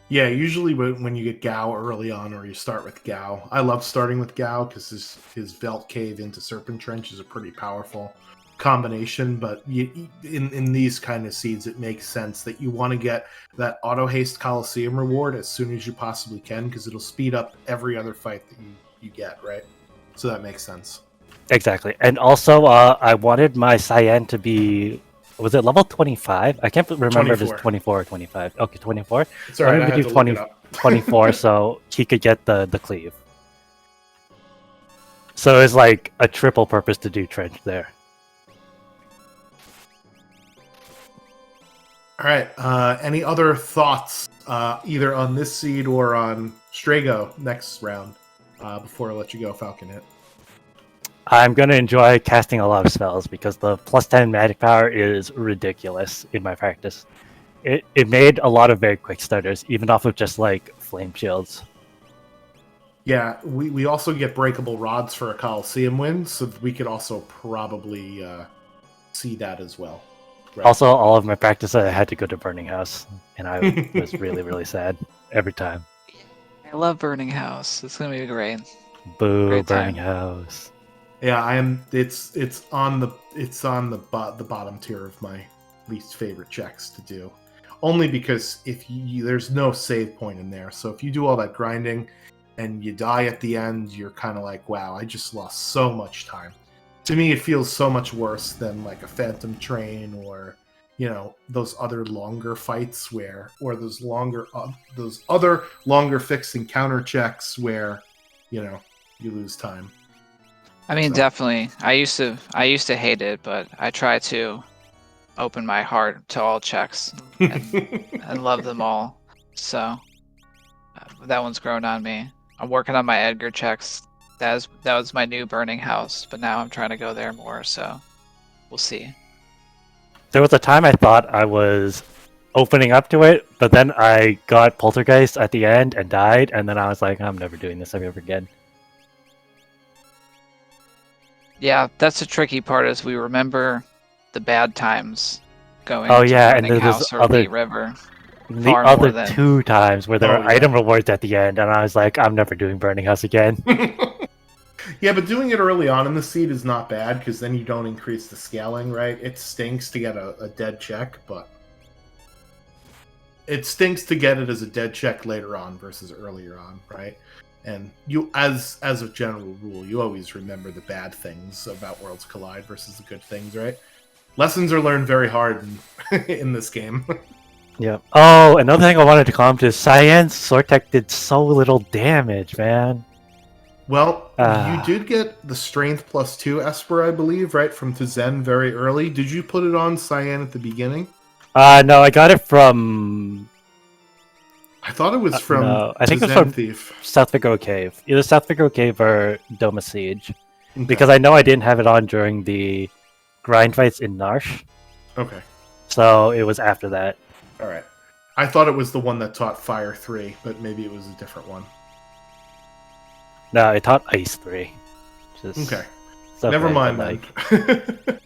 Yeah, usually when you get Gao early on, or you start with Gao. I love starting with Gao because his Velt Cave into Serpent Trench is a pretty powerful combination. But in these kind of seeds, it makes sense that you want to get that auto haste Coliseum reward as soon as you possibly can, because it'll speed up every other fight that you get, right? So that makes sense. Exactly. And also, I wanted my Cyan to be... Was it level 25? I can't remember if 24. it's 24 or 25. Okay, 24. It's alright, I I'm had gonna to do look it up. 24 so he could get the cleave. So it's like a triple purpose to do Trench there. Alright, any other thoughts, either on this seed or on Strago next round, before I let you go, Falcon Hit? I'm going to enjoy casting a lot of spells because the plus 10 magic power is ridiculous in my practice. It made a lot of very quick starters, even off of just like flame shields. Yeah, we also get breakable rods for a Coliseum win, so we could also probably see that as well. Right? Also, all of my practice, I had to go to Burning House, and I was really, really sad every time. I love Burning House. It's gonna be great. Boo, Great time. Burning House. Yeah, I am. It's on the bottom tier of my least favorite checks to do, only because if there's no save point in there. So if you do all that grinding and you die at the end, you're kind of like, wow, I just lost so much time. To me, it feels so much worse than like a Phantom Train or those other longer fights or those other longer fixed encounter checks where you lose time. I mean, So- definitely. I used to hate it, but I try to open my heart to all checks and love them all. So that one's grown on me. I'm working on my Edgar checks. That was my new Burning House, but now I'm trying to go there more. So we'll see. There was a time I thought I was opening up to it, but then I got Poltergeist at the end and died, and then I was like, I'm never doing this ever again. Yeah, that's the tricky part. Is we remember the bad times going. Oh, to yeah, and Burning there's House or other- Wheat River. The Far other more than- 2 times where there Oh, were yeah. item rewards at the end, and I was like, I'm never doing Burning House again. Yeah, but doing it early on in the seed is not bad because then you don't increase the scaling, right? It stinks to get a dead check, but it stinks to get it as a dead check later on versus earlier on, right? And you, as a general rule, you always remember the bad things about Worlds Collide versus the good things, right? Lessons are learned very hard in this game. Yeah. Oh, another thing I wanted to comment is Cyan's Sortek did so little damage, man. Well, you did get the Strength +2 Esper, I believe, right, from Tizen very early. Did you put it on Cyan at the beginning? No, I got it from... I thought it was from no, I think it was Tizen from Thief. South Figaro Cave. Either South Figaro Cave or Doma Siege. Okay. Because I know I didn't have it on during the grind fights in Narsh. Okay. So it was after that. All right. I thought it was the one that taught Fire 3, but maybe it was a different one. No, it taught Ice 3. Just Okay. stuff Never I mind like. then.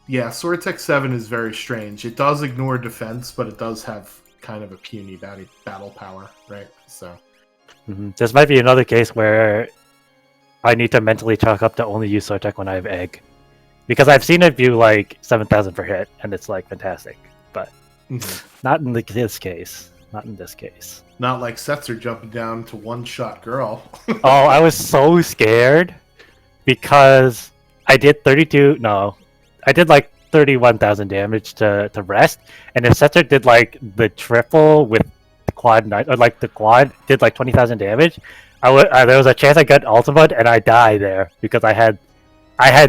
Yeah, Sortek 7 is very strange. It does ignore defense, but it does have kind of a puny battle power, right? So This might be another case where I need to mentally chalk up to only use Sortek when I have Egg. Because I've seen it do like 7,000 per hit, and it's like fantastic. But not in this case. Not in this case. not like Setzer jumping down to one-shot girl. Oh, I was so scared because I did 32. No, I did like 31,000 damage to rest, and if Setzer did like the triple with the quad 9, or like the quad did like 20,000 damage, there was a chance I got ultimate and I die there because I had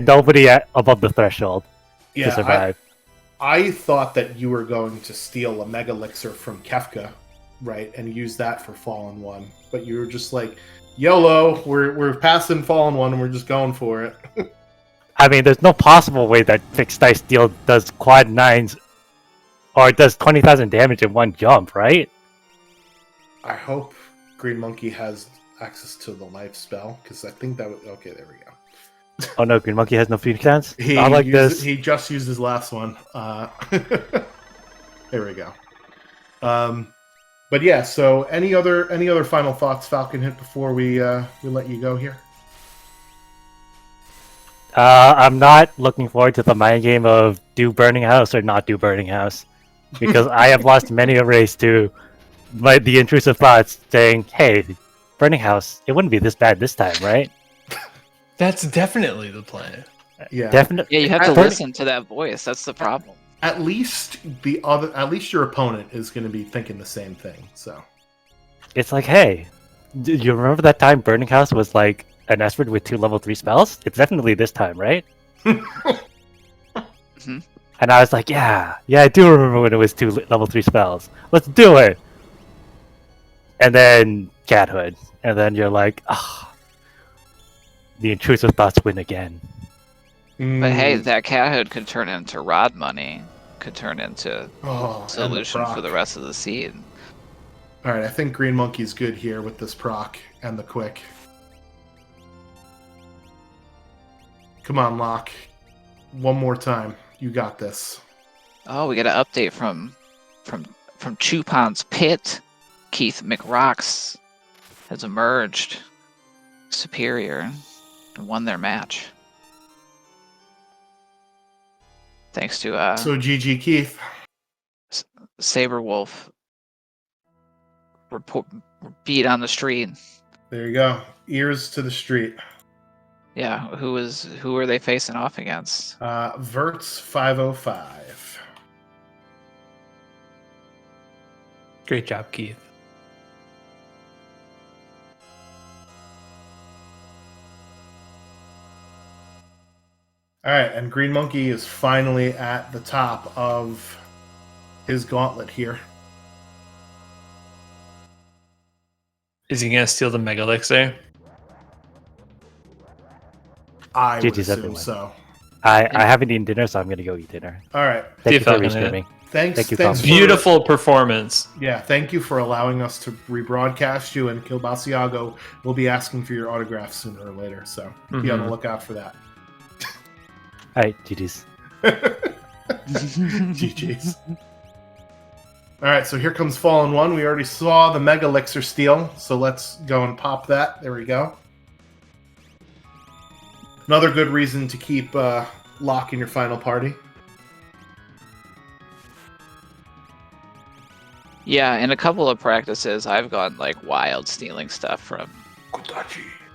nobody above the threshold to survive. I thought that you were going to steal a Mega Elixir from Kefka, right, and use that for Fallen 1, but you were just like, YOLO, we're passing Fallen 1 and we're just going for it. I mean, there's no possible way that Fixed Dice Steel does quad 9s or does 20,000 damage in one jump, right? I hope Green Monkey has access to the life spell, because I think that would... Okay, there we go. Oh no, Green Monkey has no Phoenix Dance? He just used his last one. There we go. But yeah, so any other final thoughts, Falcon Hit, before we let you go here? I'm not looking forward to the mind game of do Burning House or not do Burning House, because I have lost many a race to the intrusive thoughts saying, "Hey, Burning House, it wouldn't be this bad this time, right?" That's definitely the plan. Yeah, definitely. Yeah, you have to listen to that voice. That's the problem. At least your opponent is going to be thinking the same thing. So It's like, hey, do you remember that time Burning House was like an Esper with 2 level 3 spells? It's definitely this time, right? Mhm. And I was like, yeah, I do remember when it was 2 level 3 spells. Let's do it. And then Cathood, and then you're like, ah. The intrusive thoughts win again. But hey, that Cathood could turn into Rod Money. Could turn into solution for the rest of the seed. All right, I think Green Monkey's good here with this proc and the quick. Come on, Locke. One more time. You got this. Oh, we got an update from Chupon's pit. Keith McRocks has emerged superior and won their match. Thanks to So GG Keith. Saberwolf beat on the street. There you go. Ears to the street. Yeah, who are they facing off against? Verts 505. Great job, Keith. All right, and Green Monkey is finally at the top of his gauntlet here. Is he gonna steal the Mega Elixir? I would GG's assume everyone. so. I haven't eaten dinner, so I'm gonna go eat dinner. All right. Thank you for Falcon, restreaming. Thanks. Thank you, thanks Falcon. Beautiful performance. Yeah, thank you for allowing us to rebroadcast you, and Kilbasiago will be asking for your autograph sooner or later, so be on the lookout for that. Alright, GG's. GG's. All right, so here comes Fallen 1. We already saw the Mega Elixir steal, so let's go and pop that. There we go. Another good reason to keep Locke in your final party. Yeah, in a couple of practices, I've gone like wild stealing stuff from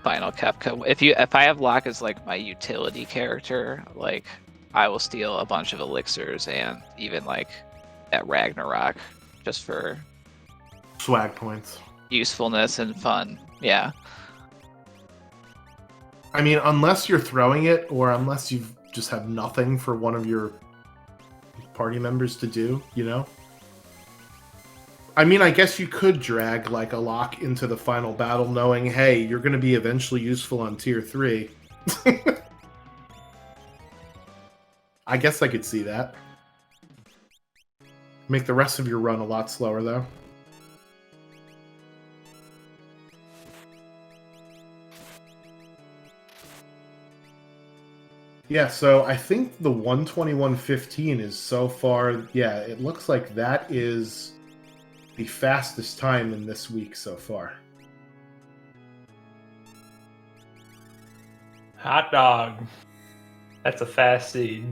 Final Kefka. If I have Locke as like my utility character, like I will steal a bunch of elixirs and even like that Ragnarok just for Swag points. usefulness and fun. Yeah. I mean, unless you're throwing it, or unless you just have nothing for one of your party members to do, you know? I mean, I guess you could drag like a Locke into the final battle knowing, hey, you're going to be eventually useful on tier 3. I guess I could see that. Make the rest of your run a lot slower, though. Yeah, so I think the 121.15 is so far... Yeah, it looks like that is the fastest time in this week so far. Hot dog. That's a fast seed.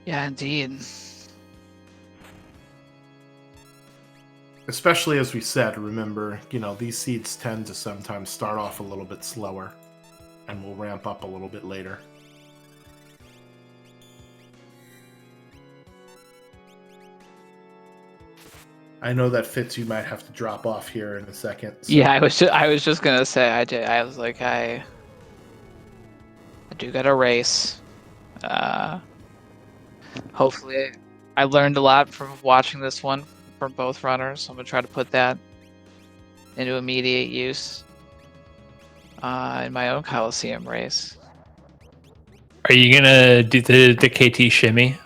Yeah, indeed. Especially as we said, remember, you know, these seeds tend to sometimes start off a little bit slower and will ramp up a little bit later. I know that Fitz, you might have to drop off here in a second. So. Yeah, I was just gonna say I was like I do gotta race. Hopefully, I learned a lot from watching this one from both runners. So I'm gonna try to put that into immediate use in my own Coliseum race. Are you gonna do the KT shimmy?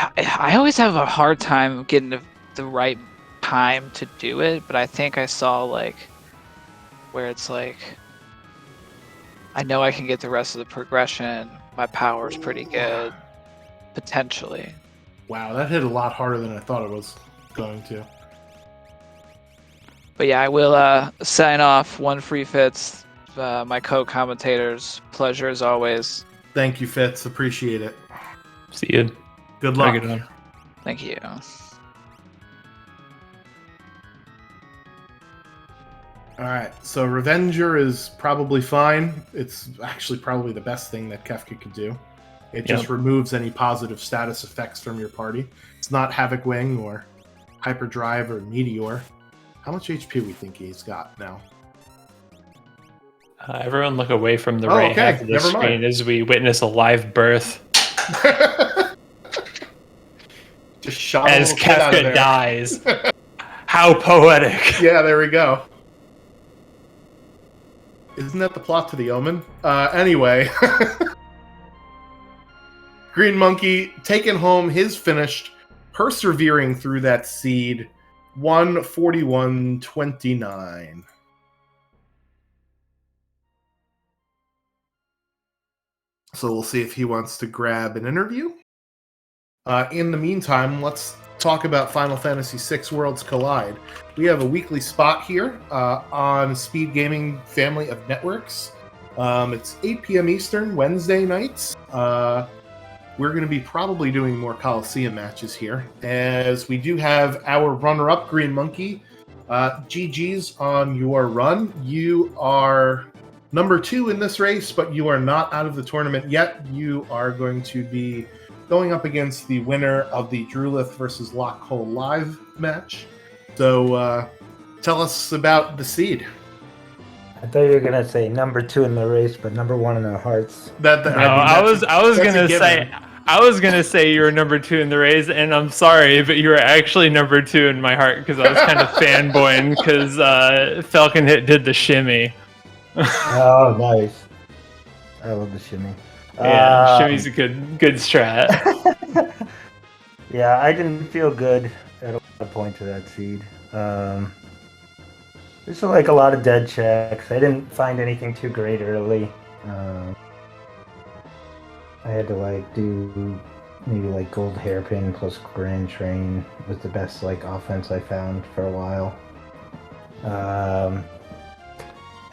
I always have a hard time getting the right time to do it, but I think I saw like where it's like I know I can get the rest of the progression. My power's pretty good, potentially. Wow, that hit a lot harder than I thought it was going to. But yeah, I will sign off. One free Fitz, my co-commentators. Pleasure as always. Thank you, Fitz. Appreciate it. See you. Good luck. Good one. Thank you. Alright, so Revenger is probably fine. It's actually probably the best thing that Kefka could do. It just removes any positive status effects from your party. It's not Havoc Wing or Hyperdrive or Meteor. How much HP we think he's got now? Everyone look away from the right half of the screen as we witness a live birth. Just shot as Kefka dies. How poetic. Yeah, there we go. Isn't that the plot to The Omen? Anyway. Green Monkey taking home his finished, persevering through that seed, 141.29. So we'll see if he wants to grab an interview. In the meantime, let's talk about Final Fantasy VI Worlds Collide. We have a weekly spot here on SpeedGaming family of networks. It's 8 p.m. Eastern, Wednesday nights. We're going to be probably doing more Coliseum matches here, as we do have our runner-up, Green Monkey. GG's on your run. You are number 2 in this race, but you are not out of the tournament yet. You are going to be going up against the winner of the Drulith versus Lockhole Live match. So tell us about the seed. I thought you were gonna say number 2 in the race, but number 1 in our hearts. I was gonna say you were number 2 in the race, and I'm sorry, but you were actually number 2 in my heart because I was kind of fanboying because Falcon Hit did the shimmy. Oh, nice! I love the shimmy. Yeah, shimmy's a good strat. Yeah, I didn't feel good at a point to that seed. There's like a lot of dead checks. I didn't find anything too great early. I had to like do maybe like Gold Hairpin plus Grand Train was the best like offense I found for a while.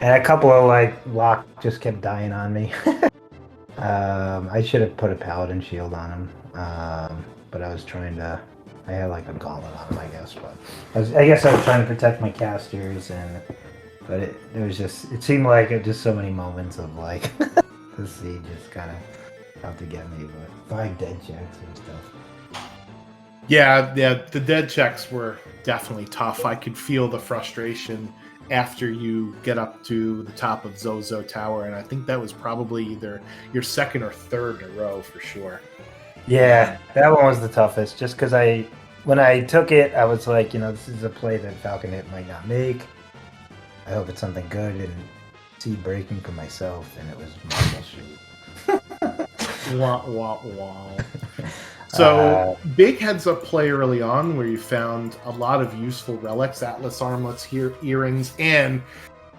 And a couple of like Locke just kept dying on me. I should have put a paladin shield on him, but I was trying to. I had like a gauntlet on him, I guess, but I guess I was trying to protect my casters, but it was just. It seemed like just so many moments of like the siege just kind of out to get me, but 5 dead checks and stuff. Yeah, the dead checks were definitely tough. I could feel the frustration after you get up to the top of Zozo Tower, and I think that was probably either your second or third in a row for sure. Yeah, that one was the toughest, just because when I took it, I was like, this is a play that Falcon Hit might not make. I hope it's something good, and see breaking for myself, and it was Marble Shoot. Wah, wah, wah. So, big heads up play early on where you found a lot of useful relics, Atlas armlets, earrings, and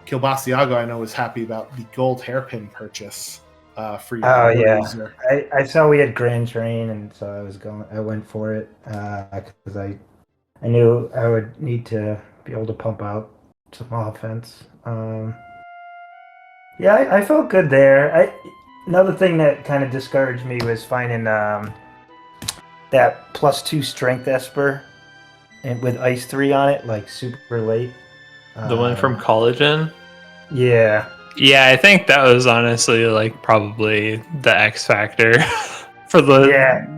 Kilbasiago, I know, was happy about the gold hairpin purchase for your user. I saw we had Grand Train, and so I went for it because I knew I would need to be able to pump out some offense. Yeah, I felt good there. Another thing that kind of discouraged me was finding that +2 strength Esper and with Ice 3 on it, like super late. The one from Collagen? Yeah. Yeah, I think that was honestly like probably the X factor for the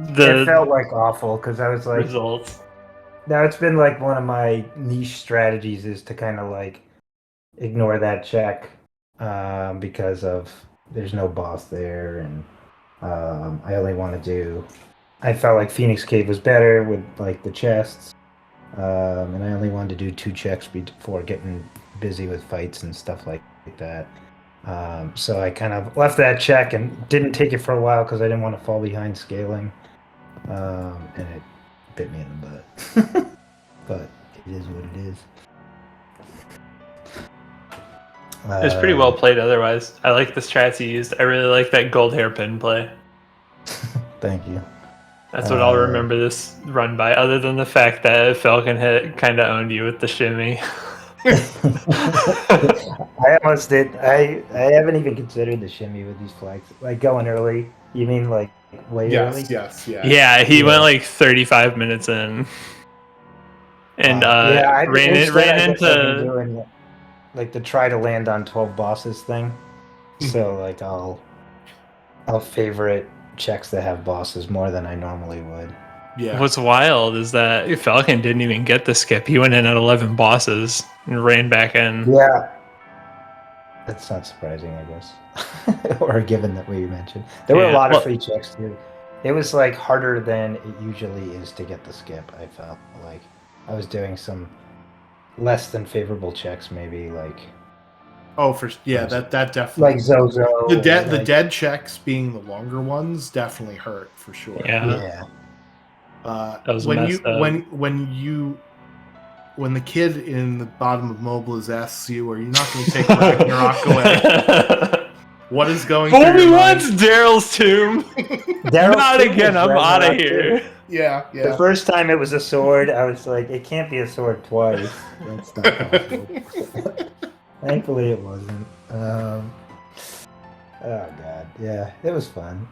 it felt like awful because I was like results. Now it's been like one of my niche strategies is to kind of like ignore that check because of there's no boss there, and I only want to do. I felt like Phoenix Cave was better with like the chests, and I only wanted to do 2 checks before getting busy with fights and stuff like that. So I kind of left that check and didn't take it for a while because I didn't want to fall behind scaling, and it bit me in the butt. But it is what it is. It was pretty well played otherwise. I like the strats you used. I really like that gold hairpin play. Thank you. That's what I'll remember this run by, other than the fact that Falcon Hit kind of owned you with the shimmy. I almost did. I haven't even considered the shimmy with these flags. Like going early. You mean like way early? Yes. Yeah, he went like 35 minutes in. And ran into doing like the try to land on 12 bosses thing. So like I'll favorite checks that have bosses more than I normally would. Yeah. What's wild is that Falcon didn't even get the skip. He went in at 11 bosses and ran back in. Yeah. That's not surprising, I guess. Or given that we mentioned. There were a lot of free checks too. It was like harder than it usually is to get the skip, I felt like. I was doing some less than favorable checks, maybe like. Oh, that definitely. Like Zozo. The dead checks being the longer ones definitely hurt for sure. Yeah. That was when the kid in the bottom of Mobiles asks you, "Are you not going to take Ragnarok away?" What is going? Fool me once, Daryl's tomb. Not again. I'm out of here. Yeah. The first time it was a sword, I was like, it can't be a sword twice. That's not possible. Thankfully, it wasn't. Oh god, yeah, it was fun.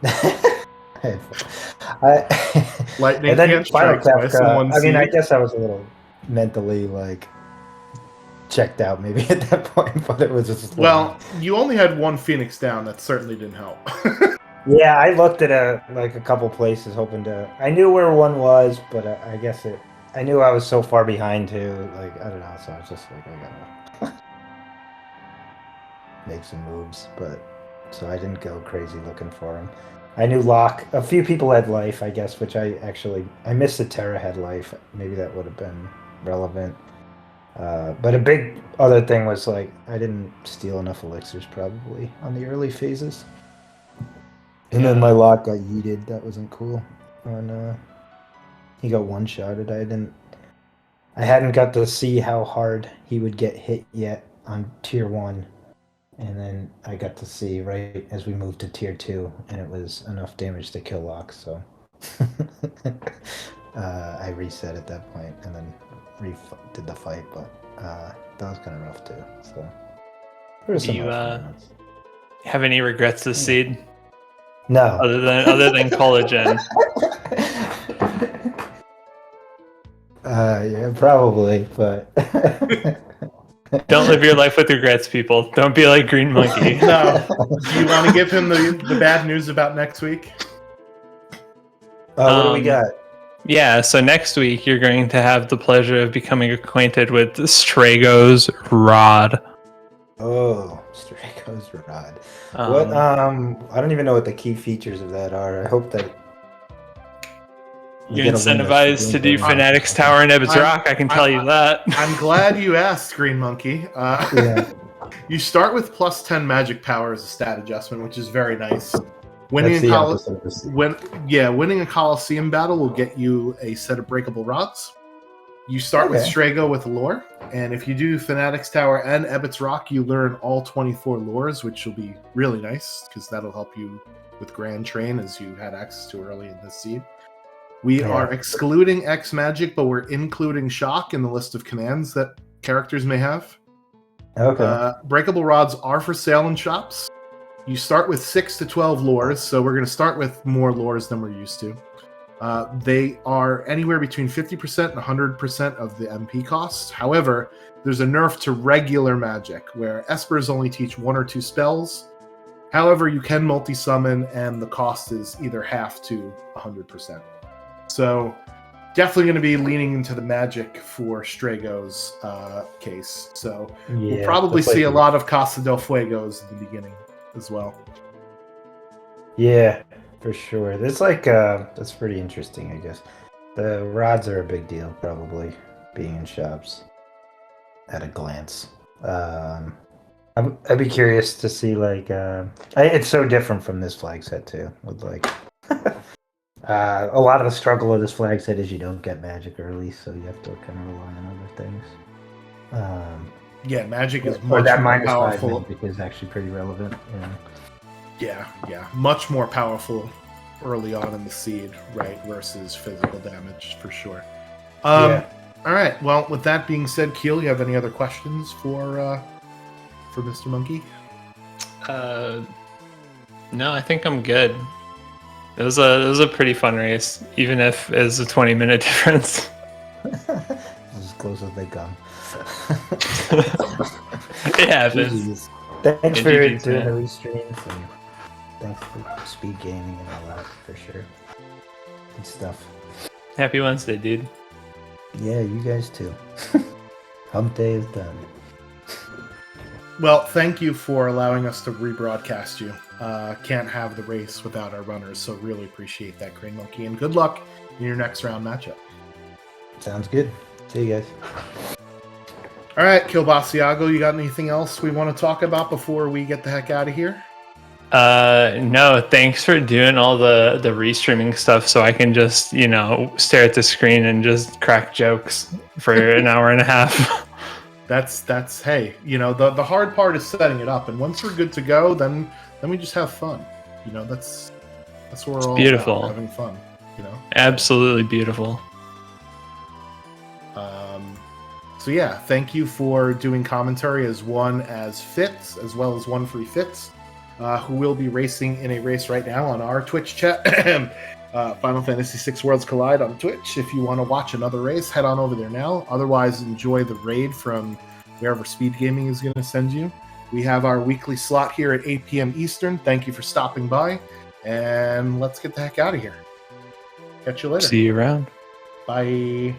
Lightning and then can't Final strike twice in one I mean, I scene. guess I was a little mentally like checked out maybe at that point, but it was just well, you only had one Phoenix down. That certainly didn't help. Yeah, I looked at a couple places hoping to. I knew where one was, but I guess I knew I was so far behind too. Like I don't know, so I was just like, I gotta make some moves, but so I didn't go crazy looking for him. I knew Locke. A few people had life, I guess, which I missed the Terra had life. Maybe that would have been relevant. But a big other thing was like I didn't steal enough elixirs probably on the early phases. And then my Locke got yeeted. That wasn't cool. And he got one-shotted. I hadn't got to see how hard he would get hit yet on tier 1. And then I got to see right as we moved to tier 2, and it was enough damage to kill Locke, so I reset at that point and then did the fight, but that was kind of rough too. So do you have any regrets this seed? No. other than collagen. Yeah, probably, but Don't live your life with regrets, people. Don't be like Green Monkey. No. Do you want to give him the bad news about next week? What do we got? Yeah, so next week you're going to have the pleasure of becoming acquainted with Strago's Rod. Oh, Strago's Rod. Um, What? I don't even know what the key features of that are. I hope that You're get a win incentivized to do Fanatics Tower and Ebbets Rock, I can tell you that. I'm glad you asked, Green Monkey. Yeah. You start with plus 10 magic power as a stat adjustment, which is very nice. That's the opposite of the seed. Winning a Coliseum battle will get you a set of breakable rods. You start with Strago with lore, and if you do Fanatics Tower and Ebbets Rock, you learn all 24 lores, which will be really nice because that'll help you with Grand Train, as you had access to early in this seed. We are excluding X Magic, but we're including Shock in the list of commands that characters may have. Okay. Breakable rods are for sale in shops. You start with 6 to 12 lores, so we're going to start with more lores than we're used to. They are anywhere between 50% and 100% of the MP cost. However, there's a nerf to regular magic, where Espers only teach 1 or 2 spells. However, you can multi-summon, and the cost is either half to 100%. So, definitely going to be leaning into the magic for Strago's case. So, we'll probably see a lot of Casa del Fuegos in the beginning as well. Yeah, for sure. That's that's pretty interesting, I guess. The rods are a big deal, probably, being in shops at a glance. I'd be curious to see, it's so different from this flag set, too, with, a lot of the struggle of this flag set is you don't get magic early, so you have to kind of rely on other things. Yeah, magic is much more powerful. Magic is actually pretty relevant. Yeah, much more powerful early on in the seed, right, versus physical damage for sure. All right. Well, with that being said, Keel, you have any other questions for Mr. Monkey? No, I think I'm good. It was a pretty fun race, even if it's a 20-minute difference. As close as they come. It happens. Thanks for doing the restreams, and thanks for SpeedGaming and all that, for sure. Good stuff. Happy Wednesday, dude. Yeah, you guys too. Hump day is done. Well, thank you for allowing us to rebroadcast you. Can't have the race without our runners, so really appreciate that, Green Monkey, and good luck in your next round matchup. Sounds good. See you guys. All right, Kilbasiago, you got anything else we want to talk about before we get the heck out of here? No, thanks for doing all the restreaming stuff so I can just, stare at the screen and just crack jokes for an hour and a half. That's hey, the hard part is setting it up, and once we're good to go, then we just have fun. That's what we're all beautiful. About, having fun. Absolutely beautiful. So yeah, thank you for doing commentary as Fitz, as well as one free Fitz, who will be racing in a race right now on our Twitch chat. Final Fantasy VI Worlds Collide on Twitch. If you want to watch another race, head on over there now. Otherwise, enjoy the raid from wherever SpeedGaming is going to send you. We have our weekly slot here at 8 p.m. Eastern. Thank you for stopping by, and let's get the heck out of here. Catch you later. See you around. Bye.